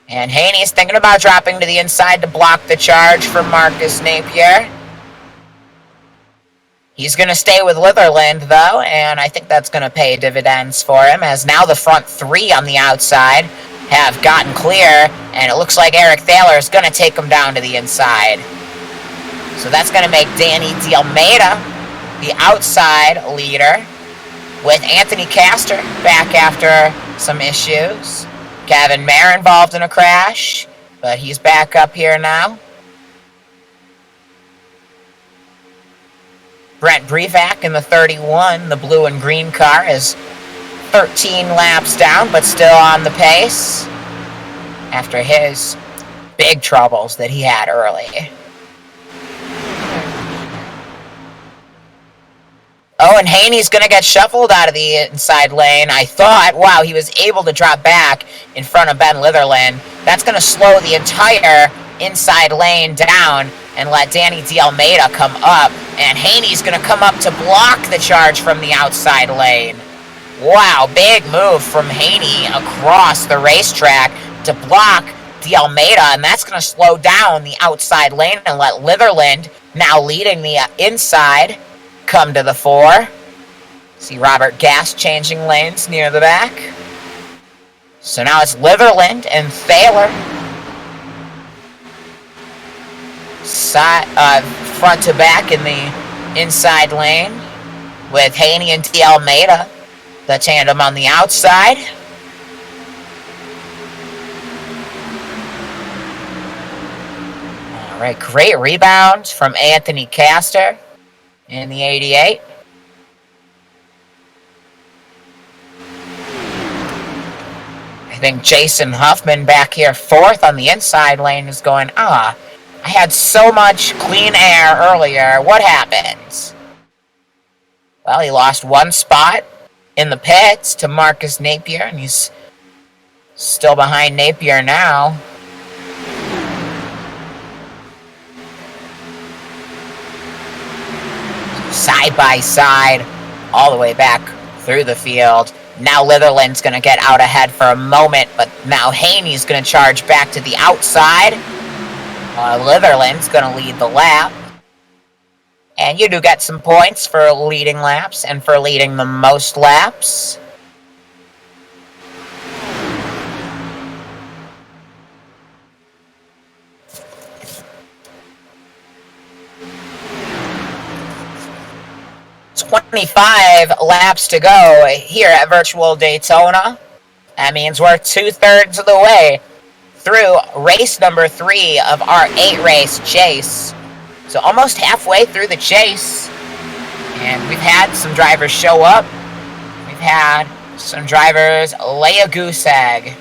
And Haney's thinking about dropping to the inside to block the charge from Marcus Napier. He's going to stay with Litherland, though, and I think that's going to pay dividends for him, as now the front 3 on the outside have gotten clear, and it looks like Eric Thaler is going to take him down to the inside. So that's going to make Danny D'Almeida the outside leader, with Anthony Castor back after some issues. Gavin Mayer involved in a crash, but he's back up here now. Brent Brevac in the 31, the blue and green car, is 13 laps down, but still on the pace after his big troubles that he had early. Owen Haney's going to get shuffled out of the inside lane. I thought, wow, he was able to drop back in front of Ben Litherland. That's going to slow the entire inside lane down and let Danny D'Almeida come up. And Haney's going to come up to block the charge from the outside lane. Wow, big move from Haney across the racetrack to block D'Almeida, and that's going to slow down the outside lane and let Litherland, now leading the inside, come to the fore. See Robert Gast changing lanes near the back. So now it's Litherland and Thaler. Front to back in the inside lane with Haney and D'Almeida, the tandem on the outside. All right, great rebound from Anthony Castor in the 88. I think Jason Huffman back here fourth on the inside lane is going, I had so much clean air earlier. What happened? Well, he lost one spot in the pits to Marcus Napier, and he's still behind Napier now. Side by side, all the way back through the field. Now Litherland's going to get out ahead for a moment, but now Haney's going to charge back to the outside. Litherland's going to lead the lap. And you do get some points for leading laps and for leading the most laps. "25 laps to go here at Virtual Daytona. That means we're 2/3 of the way through race number 3 of our 8-race chase. So almost halfway through the chase. And we've had some drivers show up. We've had some drivers lay a goose egg.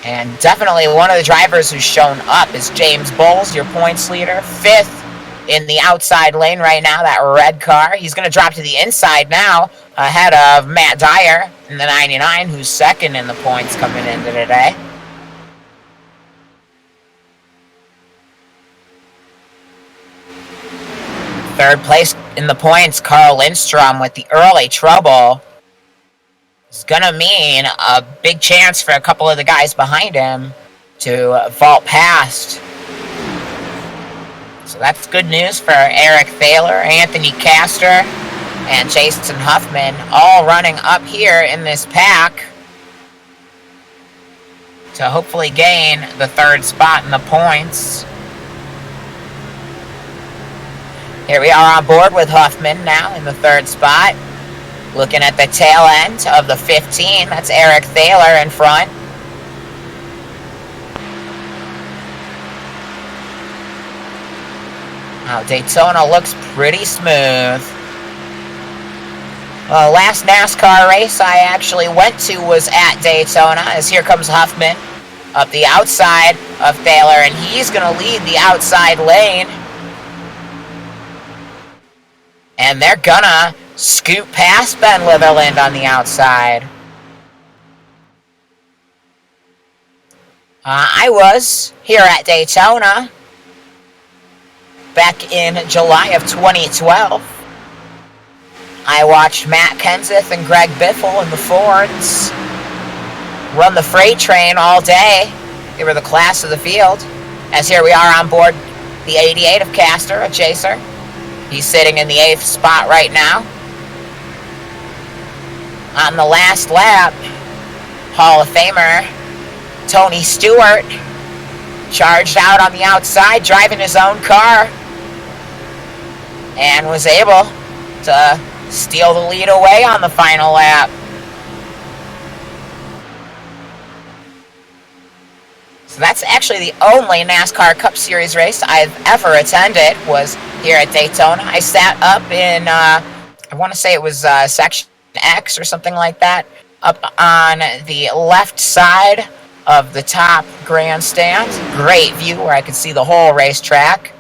And definitely one of the drivers who's shown up is James Bowles, your points leader. 5th in the outside lane right now, that red car. He's going to drop to the inside now, ahead of Matt Dyer in the 99, who's second in the points coming into today. Third place in the points, Carl Lindstrom with the early trouble. It's going to mean a big chance for a couple of the guys behind him to vault past. So that's good news for Eric Thaler, Anthony Castor, and Jason Huffman, all running up here in this pack to hopefully gain the 3rd spot in the points. Here we are on board with Huffman now in the 3rd spot. Looking at the tail end of the 15, that's Eric Thaler in front. Now, Daytona looks pretty smooth. Last NASCAR race I actually went to was at Daytona, as here comes Huffman up the outside of Thaler, and he's going to lead the outside lane. And they're going to scoot past Ben Litherland on the outside. I was here at Daytona back in July of 2012. I watched Matt Kenseth and Greg Biffle in the Fords run the freight train all day. They were the class of the field. As here we are on board the 88 of Castor, a chaser. He's sitting in the 8th spot right now. On the last lap, Hall of Famer Tony Stewart charged out on the outside, driving his own car. and was able to steal the lead away on the final lap. So that's actually the only NASCAR Cup Series race I've ever attended, was here at Daytona. I sat up in, I want to say it was Section X or something like that, up on the left side of the top grandstand. Great view where I could see the whole racetrack.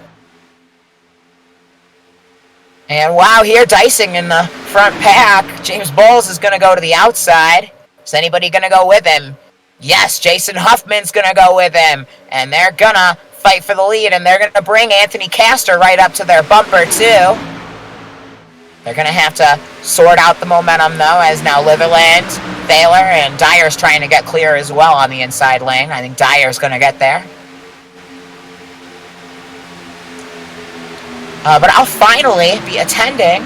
And wow, here dicing in the front pack. James Bowles is going to go to the outside. Is anybody going to go with him? Yes, Jason Huffman's going to go with him. And they're going to fight for the lead. And they're going to bring Anthony Castor right up to their bumper, too. They're going to have to sort out the momentum, though, as now Litherland, Thaler, and Dyer's trying to get clear as well on the inside lane. I think Dyer's going to get there. But I'll finally be attending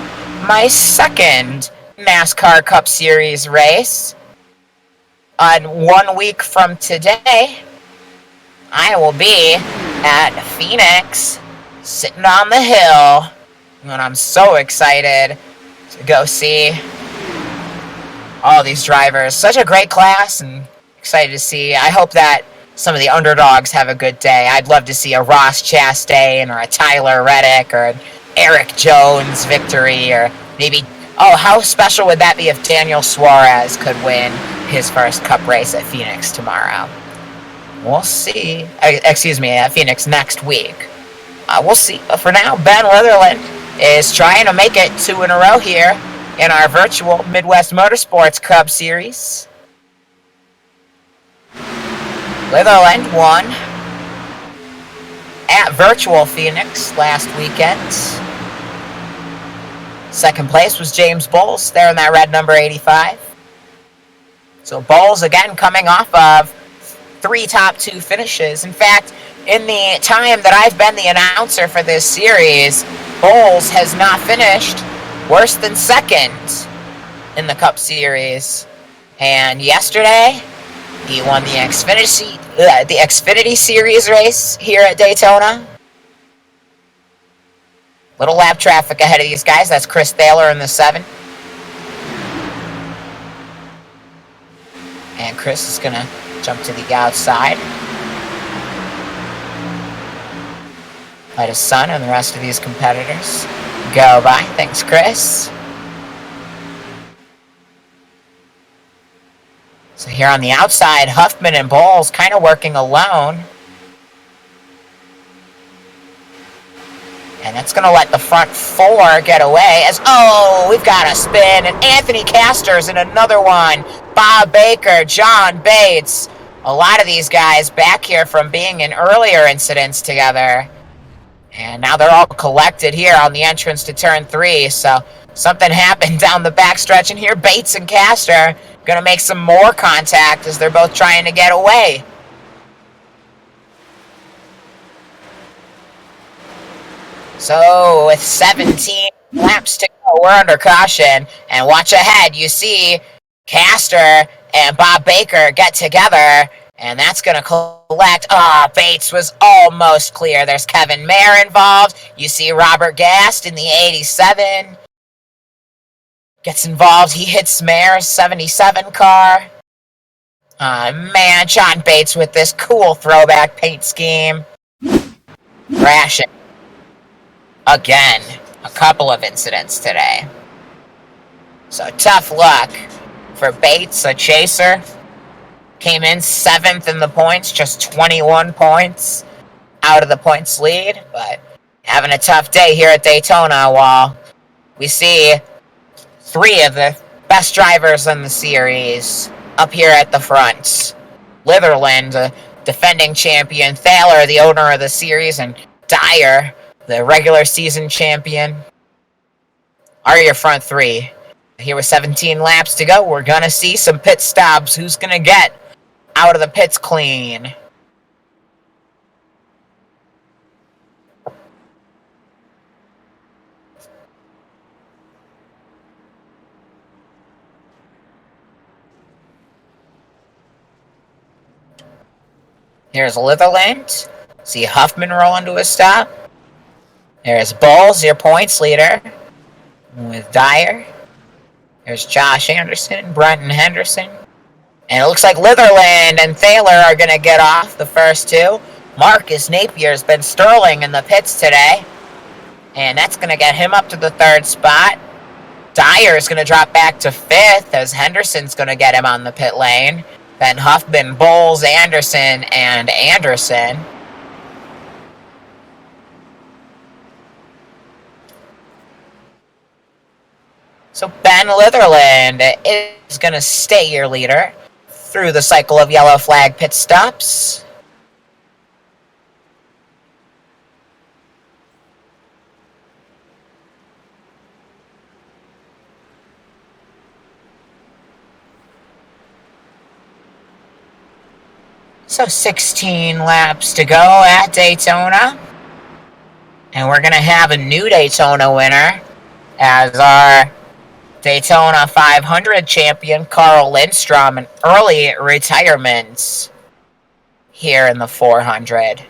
my second NASCAR Cup Series race. 1 week from today, I will be at Phoenix, sitting on the hill, and I'm so excited to go see all these drivers. Such a great class, and excited to see. I hope that some of the underdogs have a good day. I'd love to see a Ross Chastain or a Tyler Reddick or an Eric Jones victory, or maybe, oh, how special would that be if Daniel Suarez could win his first Cup race at Phoenix tomorrow? We'll see. Excuse me, at Phoenix next week. We'll see. But for now, Ben Litherland is trying to make it 2 in a row here in our virtual Midwest Motorsports Cup Series. Litherland won at virtual Phoenix last weekend. Second place was James Bowles there in that red number 85. So Bowles again coming off of 3 top 2 finishes. In fact, in the time that I've been the announcer for this series, Bowles has not finished worse than second in the Cup Series. And yesterday, he won the Xfinity Series race here at Daytona. Little lap traffic ahead of these guys. That's Chris Thaler in the 7. And Chris is going to jump to the outside. Let his son and the rest of these competitors go by. Thanks, Chris. So here on the outside, Huffman and Bowles kind of working alone. And that's going to let the front 4 get away as, oh, we've got a spin. And Anthony Castor's in another one. Bob Baker, John Bates. A lot of these guys back here from being in earlier incidents together. And now they're all collected here on the entrance to turn 3. So something happened down the backstretch. And here Bates and Castor going to make some more contact as they're both trying to get away. So with 17 laps to go, we're under caution. And watch ahead. You see Castor and Bob Baker get together. And that's going to collect. Bates was almost clear. There's Kevin Mayer involved. You see Robert Gast in the 87. Gets involved. He hits Mayer's 77 car. Man, John Bates with this cool throwback paint scheme. Crashing. Again. A couple of incidents today. So tough luck for Bates, a chaser. Came in 7th in the points, just 21 points out of the points lead. But having a tough day here at Daytona while we see 3 of the best drivers in the series up here at the front. Litherland, the defending champion, Thaler, the owner of the series, and Dyer, the regular season champion, are your front 3. Here with 17 laps to go, we're going to see some pit stops. Who's going to get out of the pits clean? Here's Litherland. See Huffman roll into a stop. There's Bowles, your points leader, with Dyer. There's Josh Anderson, Brenton Henderson. And it looks like Litherland and Thaler are going to get off the first two. Marcus Napier's been sterling in the pits today. And that's going to get him up to the third spot. Dyer's going to drop back to fifth as Henderson's going to get him on the pit lane. Then Huffman, Bowles, Anderson, and Anderson. So Ben Litherland is going to stay your leader through the cycle of yellow flag pit stops. So 16 laps to go at Daytona. And we're going to have a new Daytona winner as our Daytona 500 champion, Carl Lindstrom, an early retirement here in the 400.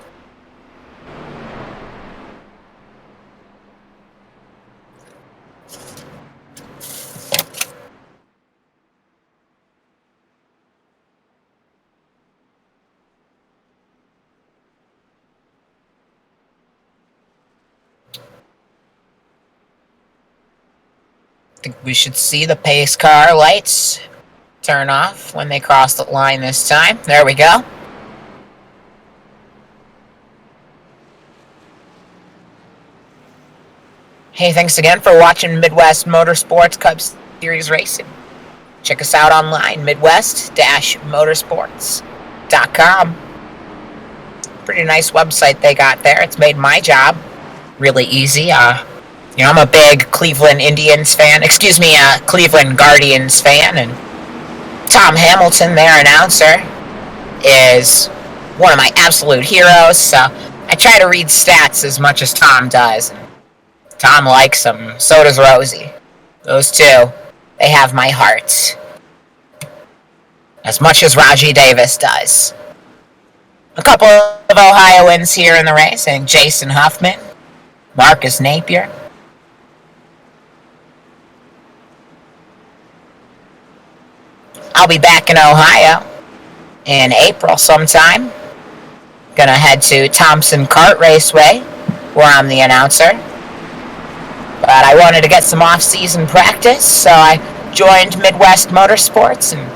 I think we should see the pace car lights turn off when they cross the line this time. There we go. Hey, thanks again for watching Midwest Motorsports Cup Series Racing. Check us out online, midwest-motorsports.com. Pretty nice website they got there. It's made my job really easy. I'm a big Cleveland Indians fan. Cleveland Guardians fan. And Tom Hamilton, their announcer, is one of my absolute heroes. So I try to read stats as much as Tom does. Tom likes them. So does Rosie. Those two, they have my heart. As much as Rajee Davis does. A couple of Ohioans here in the race. And Jason Huffman, Marcus Napier. I'll be back in Ohio in April sometime. Gonna head to Thompson Kart Raceway, where I'm the announcer. But I wanted to get some off-season practice, so I joined Midwest Motorsports, and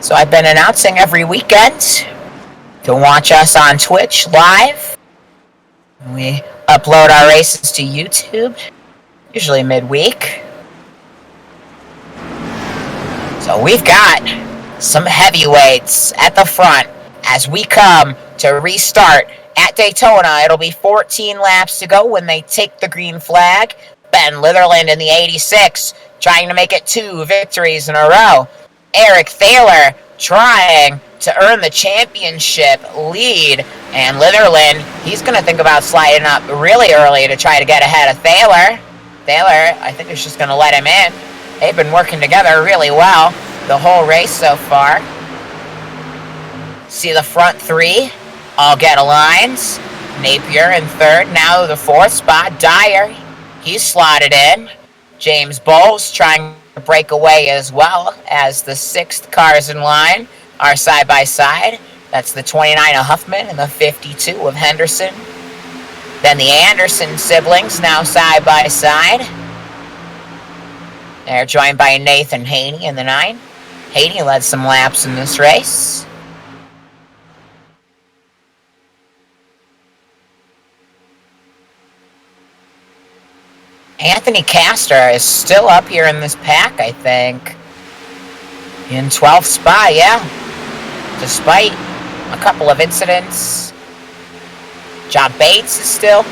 so I've been announcing every weekend. You can watch us on Twitch live. We upload our races to YouTube, usually midweek. So we've got some heavyweights at the front as we come to restart at Daytona. It'll be 14 laps to go when they take the green flag. Ben Litherland in the 86 trying to make it 2 victories in a row. Eric Thaler trying to earn the championship lead. And Litherland, he's going to think about sliding up really early to try to get ahead of Thaler. Thaler, I think, is just going to let him in. They've been working together really well the whole race so far. See the front 3 all get aligned. Napier in 3rd. Now the 4th spot. Dyer, he's slotted in. James Bowles trying to break away as well as the 6th cars in line are side by side. That's the 29 of Huffman and the 52 of Henderson. Then the Anderson siblings now side by side. They're joined by Nathan Haney in the 9. Haney led some laps in this race. Anthony Castor is still up here in this pack, I think. In 12th spot, yeah. Despite a couple of incidents. John Bates is still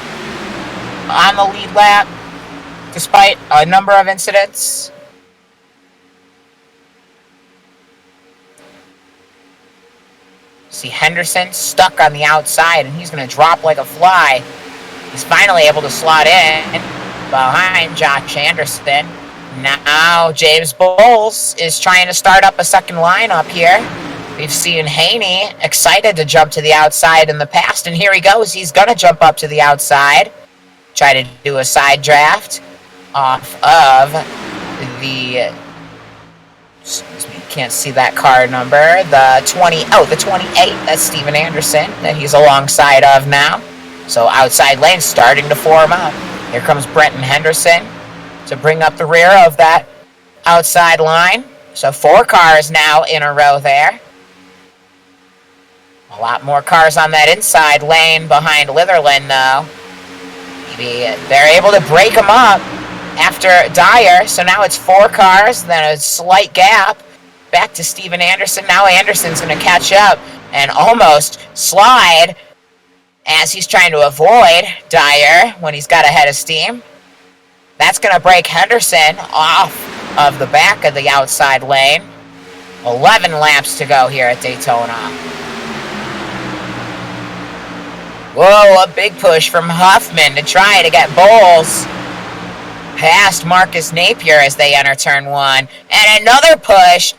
on the lead lap, despite a number of incidents. See Henderson stuck on the outside, and he's going to drop like a fly. He's finally able to slot in behind Josh Anderson. Now James Bowles is trying to start up a second lineup here. We've seen Haney excited to jump to the outside in the past, and here he goes. He's going to jump up to the outside. Try to do a side draft off of the, excuse me, can't see that car number, the 28, that's Steven Anderson that he's alongside of now. So outside lane starting to form up. Here comes Brenton Henderson to bring up the rear of that outside line. So 4 cars now in a row there. A lot more cars on that inside lane behind Litherland, though. Maybe they're able to break them up after Dyer. So now it's 4 cars, then a slight gap. Back to Steven Anderson. Now Anderson's going to catch up and almost slide as he's trying to avoid Dyer when he's got a head of steam. That's going to break Henderson off of the back of the outside lane. 11 laps to go here at Daytona. Whoa, a big push from Huffman to try to get Bowles past Marcus Napier as they enter turn 1. And another push.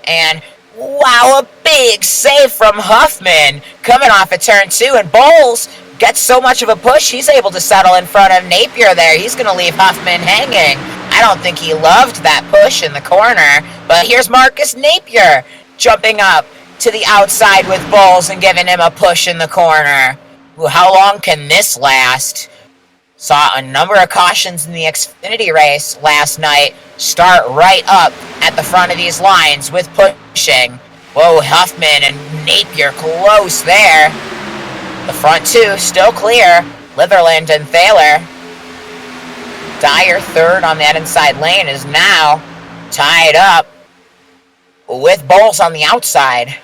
And wow, a big save from Huffman coming off of turn 2. And Bowles gets so much of a push, he's able to settle in front of Napier there. He's going to leave Huffman hanging. I don't think he loved that push in the corner. But here's Marcus Napier jumping up to the outside with Bowles and giving him a push in the corner. Ooh, how long can this last? Saw a number of cautions in the Xfinity race last night start right up at the front of these lines with pushing. Whoa, Huffman and Napier close there. The front 2 still clear. Litherland and Thaler. Dyer 3rd on that inside lane is now tied up with Bowles on the outside.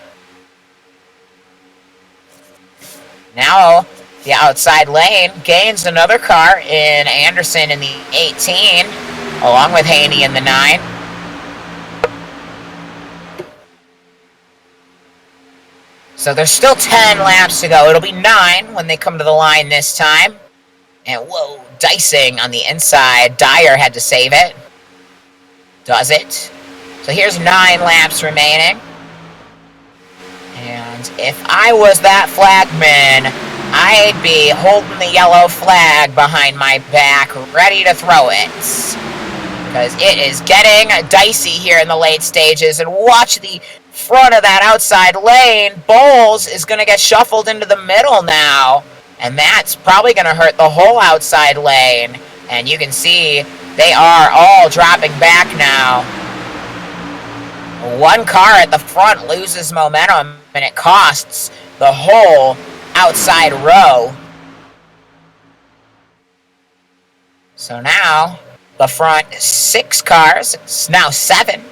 Now the outside lane gains another car in Anderson in the 18, along with Haney in the 9. So there's still 10 laps to go. It'll be 9 when they come to the line this time. And whoa, dicing on the inside. Dyer had to save it. Does it. So here's 9 laps remaining. And if I was that flagman, I'd be holding the yellow flag behind my back, ready to throw it. Because it is getting dicey here in the late stages. And watch the front of that outside lane. Bowles is going to get shuffled into the middle now. And that's probably going to hurt the whole outside lane. And you can see they are all dropping back now. One car at the front loses momentum, and it costs the whole outside row. So now, the front 6 cars, now 7,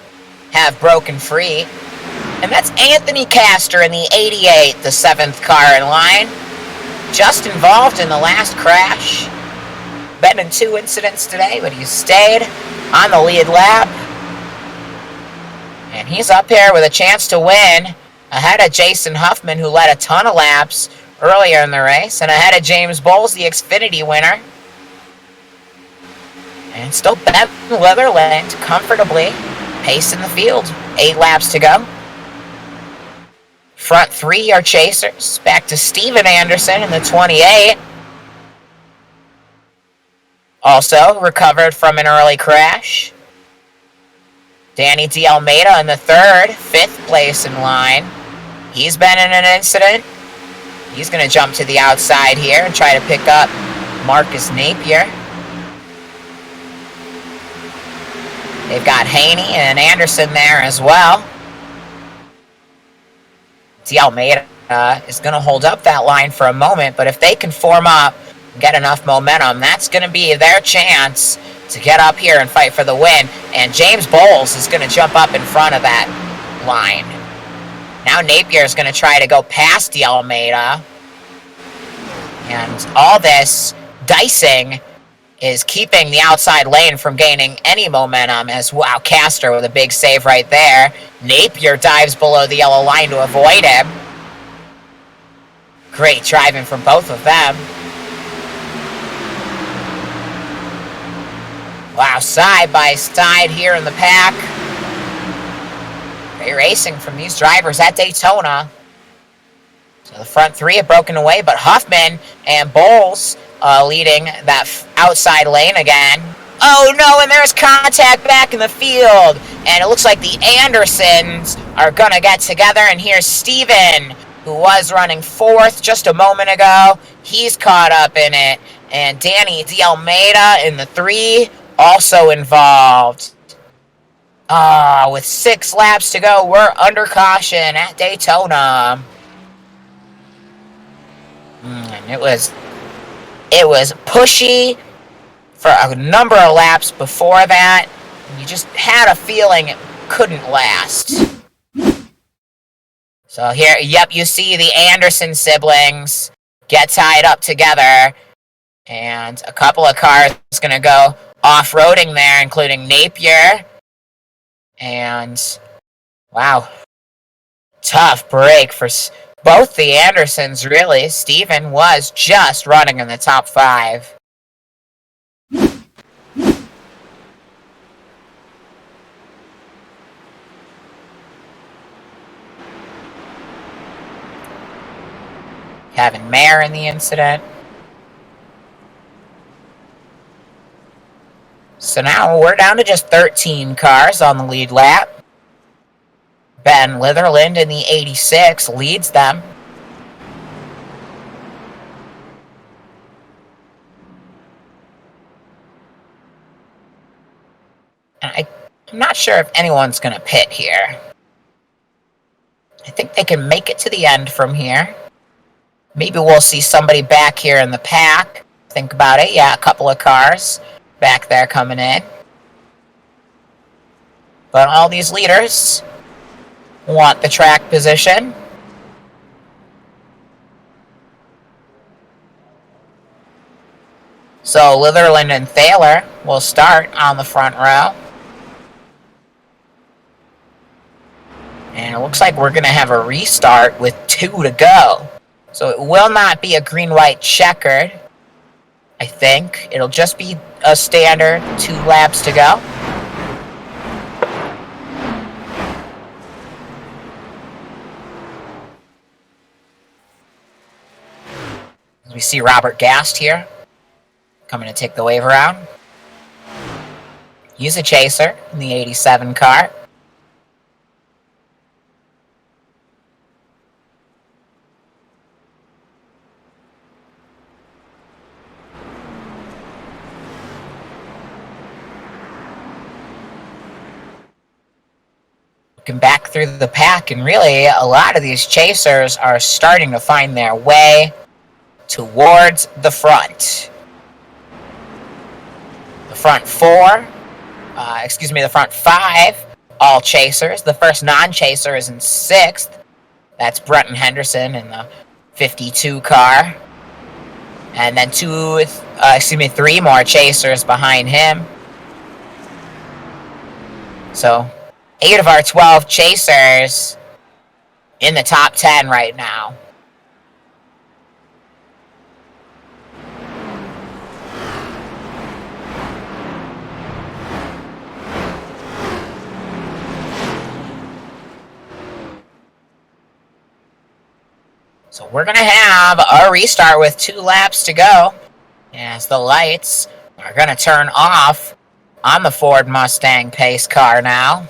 have broken free. And that's Anthony Castor in the 88, the 7th car in line. Just involved in the last crash. Been in 2 incidents today, but he's stayed on the lead lap. And he's up here with a chance to win, ahead of Jason Huffman, who led a ton of laps earlier in the race, and ahead of James Bowles, the Xfinity winner. And still Ben Litherland comfortably pacing the field. 8 laps to go. Front 3 are chasers. Back to Steven Anderson in the 28. Also recovered from an early crash. Danny D'Almeida in the 3rd, 5th place in line. He's been in an incident. He's going to jump to the outside here and try to pick up Marcus Napier. They've got Haney and Anderson there as well. D'Almeida is going to hold up that line for a moment, but if they can form up and get enough momentum, that's going to be their chance to get up here and fight for the win. And James Bowles is going to jump up in front of that line. Now Napier is going to try to go past D'Almeida. And all this dicing is keeping the outside lane from gaining any momentum, as wow, Castor with a big save right there. Napier dives below the yellow line to avoid him. Great driving from both of them. Wow, side by side here in the pack. Great racing from these drivers at Daytona. So the front three have broken away, but Huffman and Bowles leading that outside lane again. Oh no, and there's contact back in the field. And it looks like the Andersons are going to get together. And here's Steven, who was running fourth just a moment ago. He's caught up in it. And Danny De Almeida in the three, also involved. With 6 laps to go, we're under caution at Daytona. And it was pushy for a number of laps before that. You just had a feeling it couldn't last. So here, yep, you see the Anderson siblings get tied up together. And a couple of cars going to go off-roading there, including Napier. And, wow, tough break for both the Andersons, really. Steven was just running in the top 5. Kevin Mayer in the incident. So now we're down to just 13 cars on the lead lap. Ben Litherland in the 86 leads them. And I'm not sure if anyone's going to pit here. I think they can make it to the end from here. Maybe we'll see somebody back here in the pack. Think about it. Yeah, a couple of cars back there coming in. But all these leaders want the track position. So Litherland and Thaler will start on the front row. And it looks like we're going to have a restart with 2 to go. So it will not be a green-white checkered, I think. It'll just be a standard 2 laps to go. We see Robert Gast here, coming to take the wave around. He's a chaser in the 87 car. Looking back through the pack, and really a lot of these chasers are starting to find their way towards the front. The front the front 5, all chasers. The first non-chaser is in 6th. That's Brenton Henderson in the 52 car. And then 3 more chasers behind him. So 8 of our 12 chasers in the top 10 right now. So we're going to have a restart with 2 laps to go, as the lights are going to turn off on the Ford Mustang pace car now.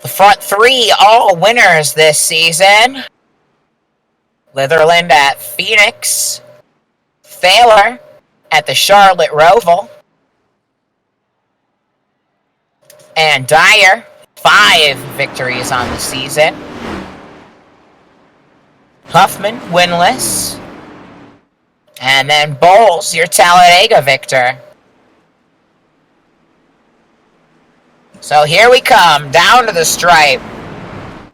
The front 3, all winners this season. Litherland at Phoenix, Thaler at the Charlotte Roval, and Dyer, 5 victories on the season. Huffman, winless. And then Bowles, your Talladega victor. So here we come, down to the stripe.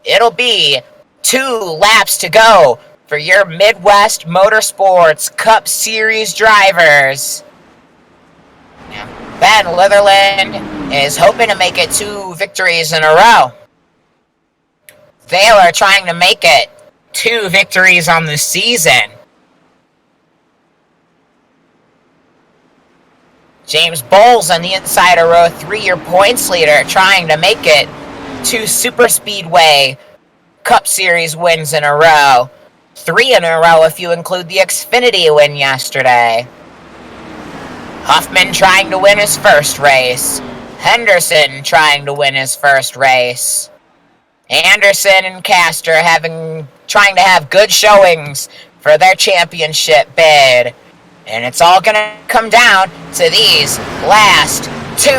It'll be 2 laps to go for your Midwest Motorsports Cup Series drivers. Now, Ben Litherland is hoping to make it 2 victories in a row. Thaler trying to make it 2 victories on the season. James Bowles on the inside of row 3, your points leader, trying to make it 2 Super Speedway Cup Series wins in a row. 3 in a row if you include the Xfinity win yesterday. Huffman trying to win his first race. Henderson trying to win his first race. Anderson and Castor trying to have good showings for their championship bid. And it's all going to come down to these last 2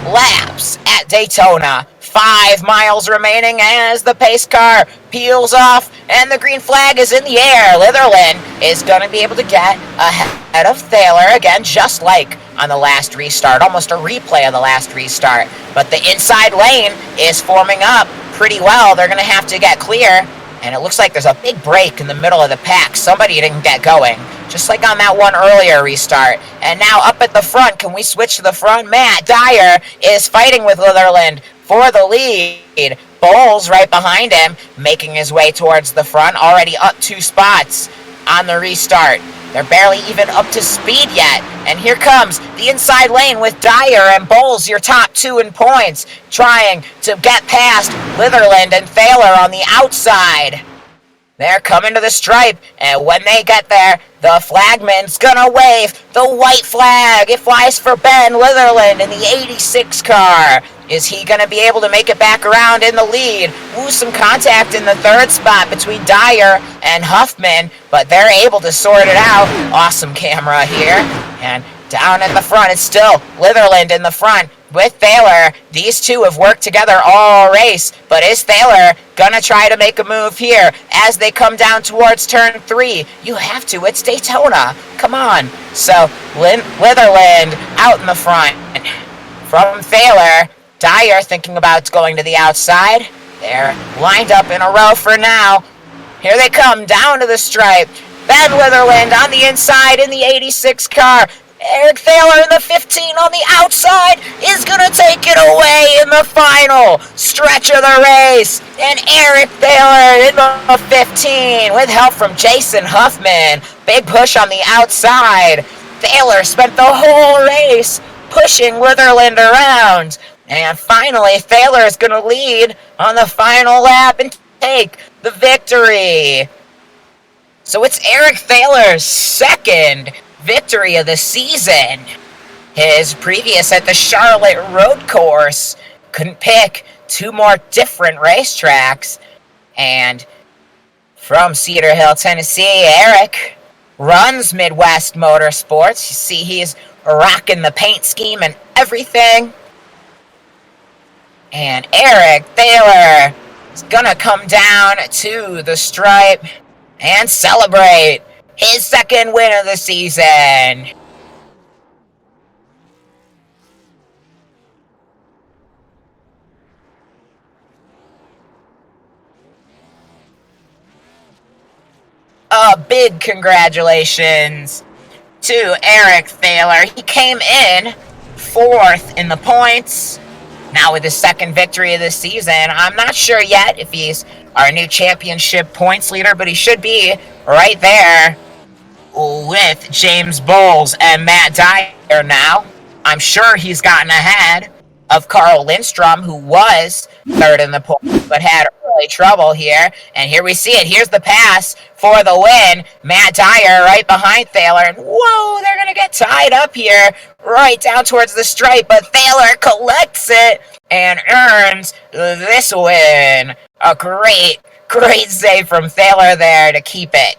laps at Daytona. 5 miles remaining as the pace car peels off and the green flag is in the air. Litherland is going to be able to get ahead of Thaler again, just like on the last restart. Almost a replay of the last restart. But the inside lane is forming up pretty well. They're going to have to get clear. And it looks like there's a big break in the middle of the pack. Somebody didn't get going, just like on that one earlier restart. And now up at the front, can we switch to the front? Matt Dyer is fighting with Litherland for the lead. Bowles right behind him, making his way towards the front, already up 2 spots on the restart. They're barely even up to speed yet. And here comes the inside lane with Dyer and Bowles, your top 2 in points, trying to get past Litherland and Thaler on the outside. They're coming to the stripe, and when they get there, the flagman's gonna wave the white flag. It flies for Ben Litherland in the 86 car. Is he gonna be able to make it back around in the lead? Ooh, some contact in the 3rd spot between Dyer and Huffman, but they're able to sort it out. Awesome camera here. And down at the front, it's still Litherland in the front with Thaler. These 2 have worked together all race, but is Thaler gonna try to make a move here as they come down towards turn 3? You have to, it's Daytona. Come on. So, Litherland out in the front. From Thaler, Dyer thinking about going to the outside. They're lined up in a row for now. Here they come down to the stripe. Ben Litherland on the inside in the 86 car. Eric Thaler in the 15 on the outside is going to take it away in the final stretch of the race. And Eric Thaler in the 15 with help from Jason Huffman. Big push on the outside. Thaler spent the whole race pushing Litherland around. And finally, Thaler is going to lead on the final lap and take the victory. So it's Eric Thaler's 2nd victory of the season. His previous at the Charlotte Road Course. Couldn't pick 2 more different racetracks. And from Cedar Hill, Tennessee, Eric runs Midwest Motorsports. You see he's rocking the paint scheme and everything. And Eric Thaler is gonna come down to the stripe and celebrate his 2nd win of the season. A big congratulations to Eric Thaler. He came in 4th in the points. Now with his 2nd victory of the season. I'm not sure yet if he's our new championship points leader, but he should be right there with James Bowles and Matt Dyer now. I'm sure he's gotten ahead of Carl Lindstrom, who was 3rd in the points, but had early trouble here. And here we see it. Here's the pass for the win. Matt Dyer right behind Thaler. And whoa, they're going to get tied up here right down towards the stripe. But Thaler collects it and earns this win. A great save from Thaler there to keep it.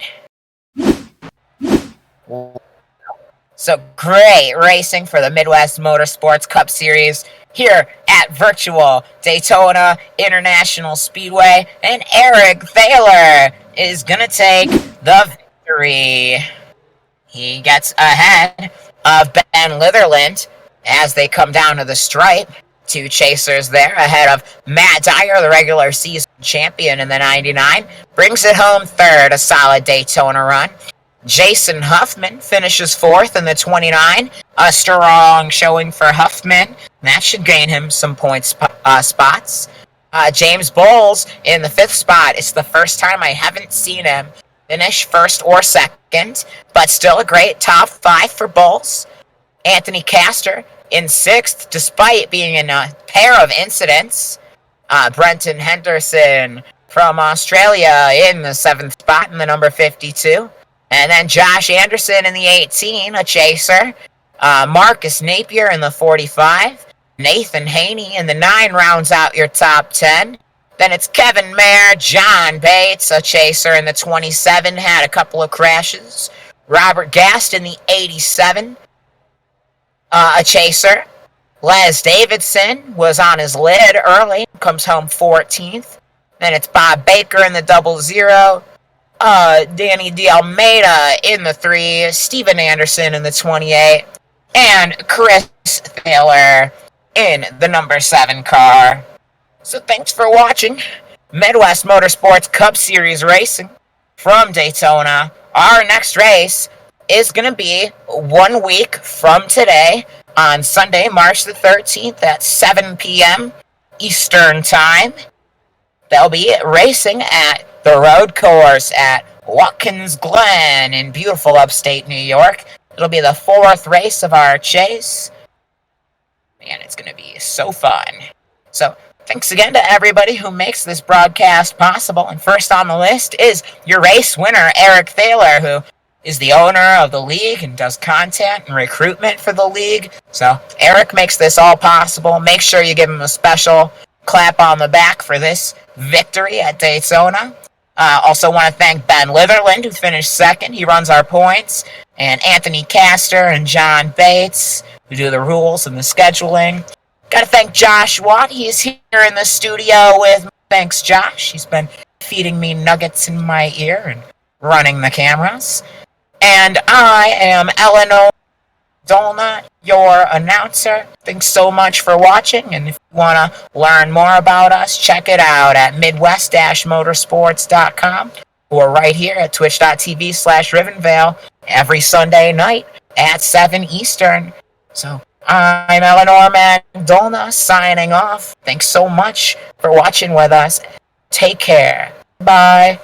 So great racing for the Midwest Motorsports Cup Series here at virtual Daytona International Speedway. And Eric Thaler is going to take the victory. He gets ahead of Ben Litherland as they come down to the stripe. 2 chasers there ahead of Matt Dyer, the regular season champion in the 99. Brings it home 3rd, a solid Daytona run. Jason Huffman finishes 4th in the 29. A strong showing for Huffman. That should gain him some points spots. James Bowles in the 5th spot. It's the first time I haven't seen him finish 1st or 2nd, but still a great top 5 for Bowles. Anthony Castor in 6th, despite being in a pair of incidents. Brenton Henderson from Australia in the 7th spot in the number 52. And then Josh Anderson in the 18, a chaser. Marcus Napier in the 45. Nathan Haney in the 9 rounds out your top 10. Then it's Kevin Mayer, John Bates, a chaser in the 27, had a couple of crashes. Robert Gast in the 87, a chaser. Les Davidson was on his lid early, comes home 14th. Then it's Bob Baker in the 00. Danny D'Almeida in the 3. Steven Anderson in the 28. And Chris Thaler in the number 7 car. So thanks for watching Midwest Motorsports Cup Series racing from Daytona. Our next race is going to be 1 week from today on Sunday, March the 13th at 7 p.m. Eastern Time. They'll be racing at the road course at Watkins Glen in beautiful upstate New York. It'll be the 4th race of our chase. Man, it's going to be so fun. So thanks again to everybody who makes this broadcast possible. And first on the list is your race winner, Eric Thaler, who is the owner of the league and does content and recruitment for the league. So Eric makes this all possible. Make sure you give him a special clap on the back for this victory at Daytona. Also want to thank Ben Litherland, who finished 2nd. He runs our points. And Anthony Castor and John Bates, who do the rules and the scheduling. Got to thank Josh Watt. He's here in the studio with me. Thanks, Josh. He's been feeding me nuggets in my ear and running the cameras. And I am Eleanor Dolna, your announcer. Thanks so much for watching. And if you want to learn more about us, check it out at midwest-motorsports.com or right here at twitch.tv/Rivenvale every Sunday night at 7 Eastern. So I'm Eleanor Magdolna signing off. Thanks so much for watching with us. Take care. Bye.